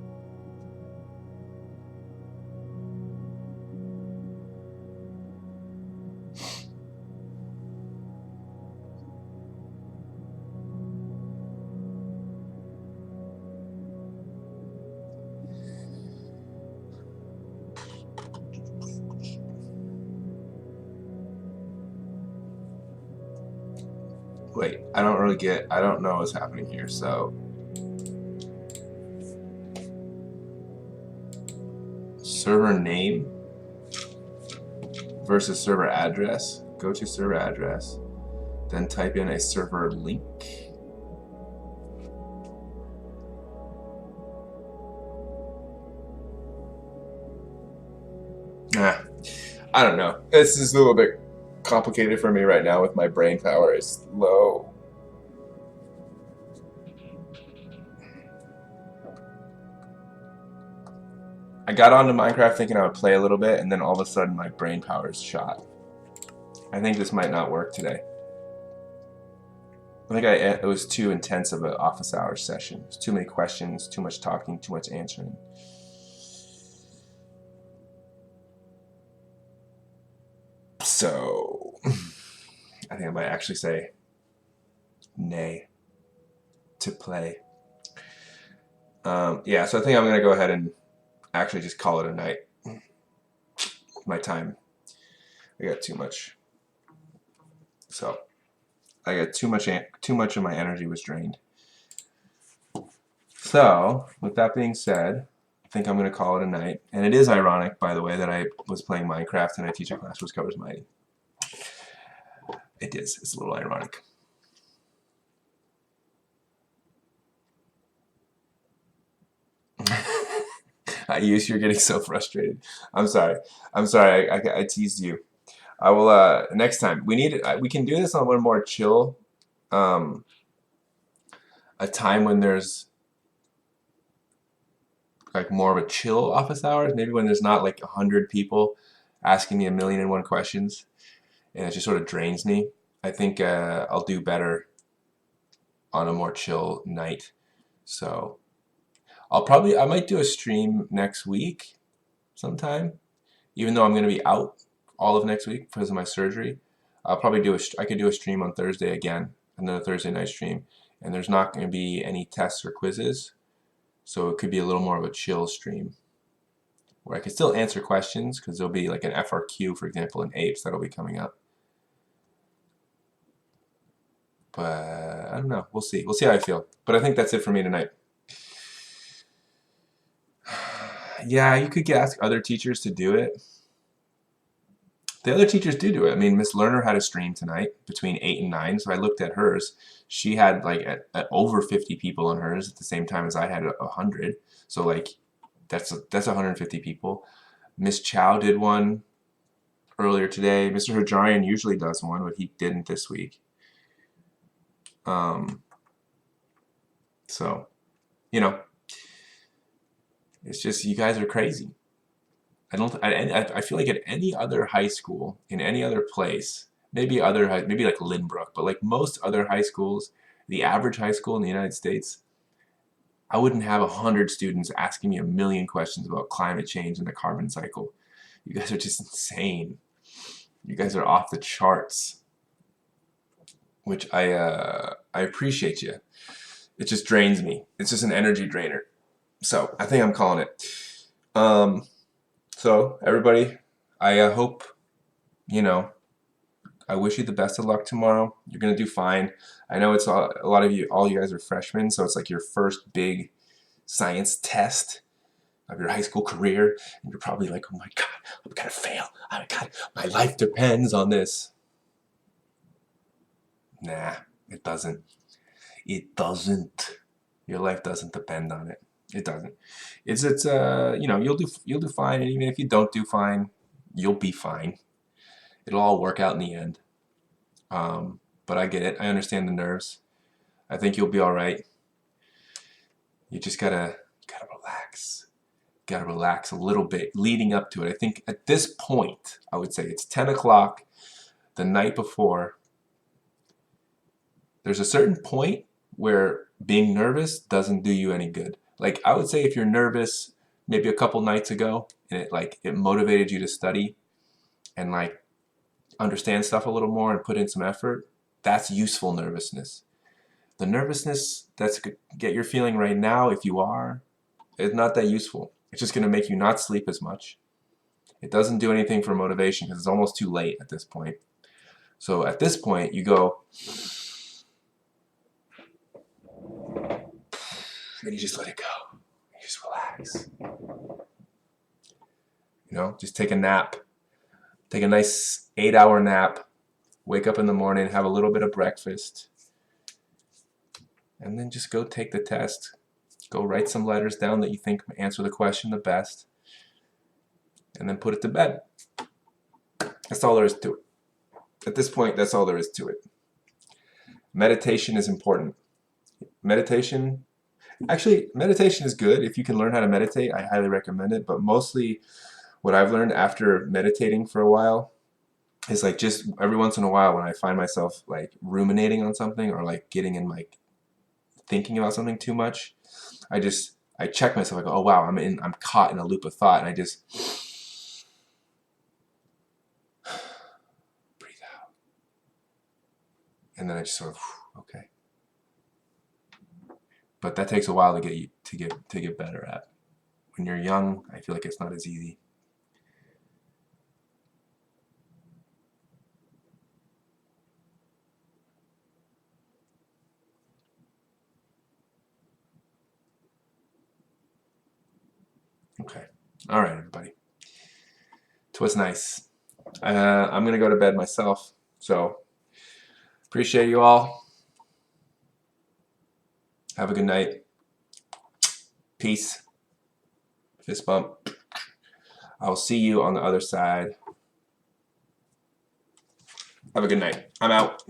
Wait, I don't know what's happening here, so. Server name versus server address. Go to server address, then type in a server link. I don't know. This is a little bit complicated for me right now with my brain power is low. I got onto Minecraft thinking I would play a little bit, and then all of a sudden my brain power is shot. I think this might not work today. I think it was too intense of an office hours session. There's too many questions, too much talking, too much answering. So, I think I might actually say nay to play. Yeah, so I think I'm going to go ahead and actually just call it a night. My time. I got too much So I got too much of my energy was drained. So with that being said, I think I'm going to call it a night. And it is ironic, by the way, that I was playing Minecraft and I teach a class which covers mining. It is. It's a little ironic. You're getting so frustrated. I'm sorry. I'm sorry. I teased you. I will. Next time we can do this on one more chill. Um, a time when there's like more of a chill office hours. Maybe when there's not like 100 people asking me 1,000,001 questions, and it just sort of drains me. I think I'll do better on a more chill night. So I might do a stream next week sometime, even though I'm going to be out all of next week because of my surgery. I could do a stream on Thursday again, another Thursday night stream, and there's not going to be any tests or quizzes, so it could be a little more of a chill stream where I can still answer questions because there'll be like an FRQ, for example, in APES that'll be coming up. But I don't know. We'll see. We'll see how I feel. But I think that's it for me tonight. Yeah, you could ask other teachers to do it. The other teachers do it. I mean, Miss Lerner had a stream tonight between 8 and 9, so I looked at hers. She had like at over 50 people on hers at the same time as I had 100. So like that's 150 people. Miss Chow did one earlier today. Mr. Hajarian usually does one, but he didn't this week. So, you know, it's just you guys are crazy. I feel like at any other high school in any other place, maybe like Lynbrook, but like most other high schools, the average high school in the United States, I wouldn't have 100 students asking me 1,000,000 questions about climate change and the carbon cycle. You guys are just insane. You guys are off the charts, which I appreciate you. It just drains me. It's just an energy drainer. So I think I'm calling it. So everybody, I hope, you know, I wish you the best of luck tomorrow. You're gonna do fine. I know it's a lot of you, all you guys are freshmen, so it's like your first big science test of your high school career, and you're probably like, oh my God, I'm gonna fail. Oh my God, my life depends on this. Nah, it doesn't. It doesn't. Your life doesn't depend on it. It doesn't. It's you know, you'll do fine, and even if you don't do fine, you'll be fine. It'll all work out in the end. But I get it. I understand the nerves. I think you'll be all right. You just gotta relax. Gotta relax a little bit leading up to it. I think at this point, I would say it's 10 o'clock the night before. There's a certain point where being nervous doesn't do you any good. Like I would say if you're nervous maybe a couple nights ago and it motivated you to study and like understand stuff a little more and put in some effort, that's useful nervousness. The nervousness that's you're feeling right now, if you are, it's not that useful. It's just going to make you not sleep as much. It doesn't do anything for motivation because it's almost too late at this point. So at this point, you go, and you just let it go. You just relax. You know, just take a nap. Take a nice 8-hour nap. Wake up in the morning, have a little bit of breakfast, and then just go take the test. Go write some letters down that you think answer the question the best, and then put it to bed. That's all there is to it. At this point, that's all there is to it. Meditation is important. Meditation is good. If you can learn how to meditate, I highly recommend it. But mostly what I've learned after meditating for a while is like just every once in a while when I find myself like ruminating on something or like getting in like thinking about something too much, I check myself. I go, oh wow, I'm caught in a loop of thought, and I just breathe out, and then I just sort of okay. But that takes a while to get better at. When you're young, I feel like it's not as easy. Okay. All right, everybody. Twas nice. I'm going to go to bed myself. So appreciate you all. Have a good night. Peace. Fist bump. I'll see you on the other side. Have a good night. I'm out.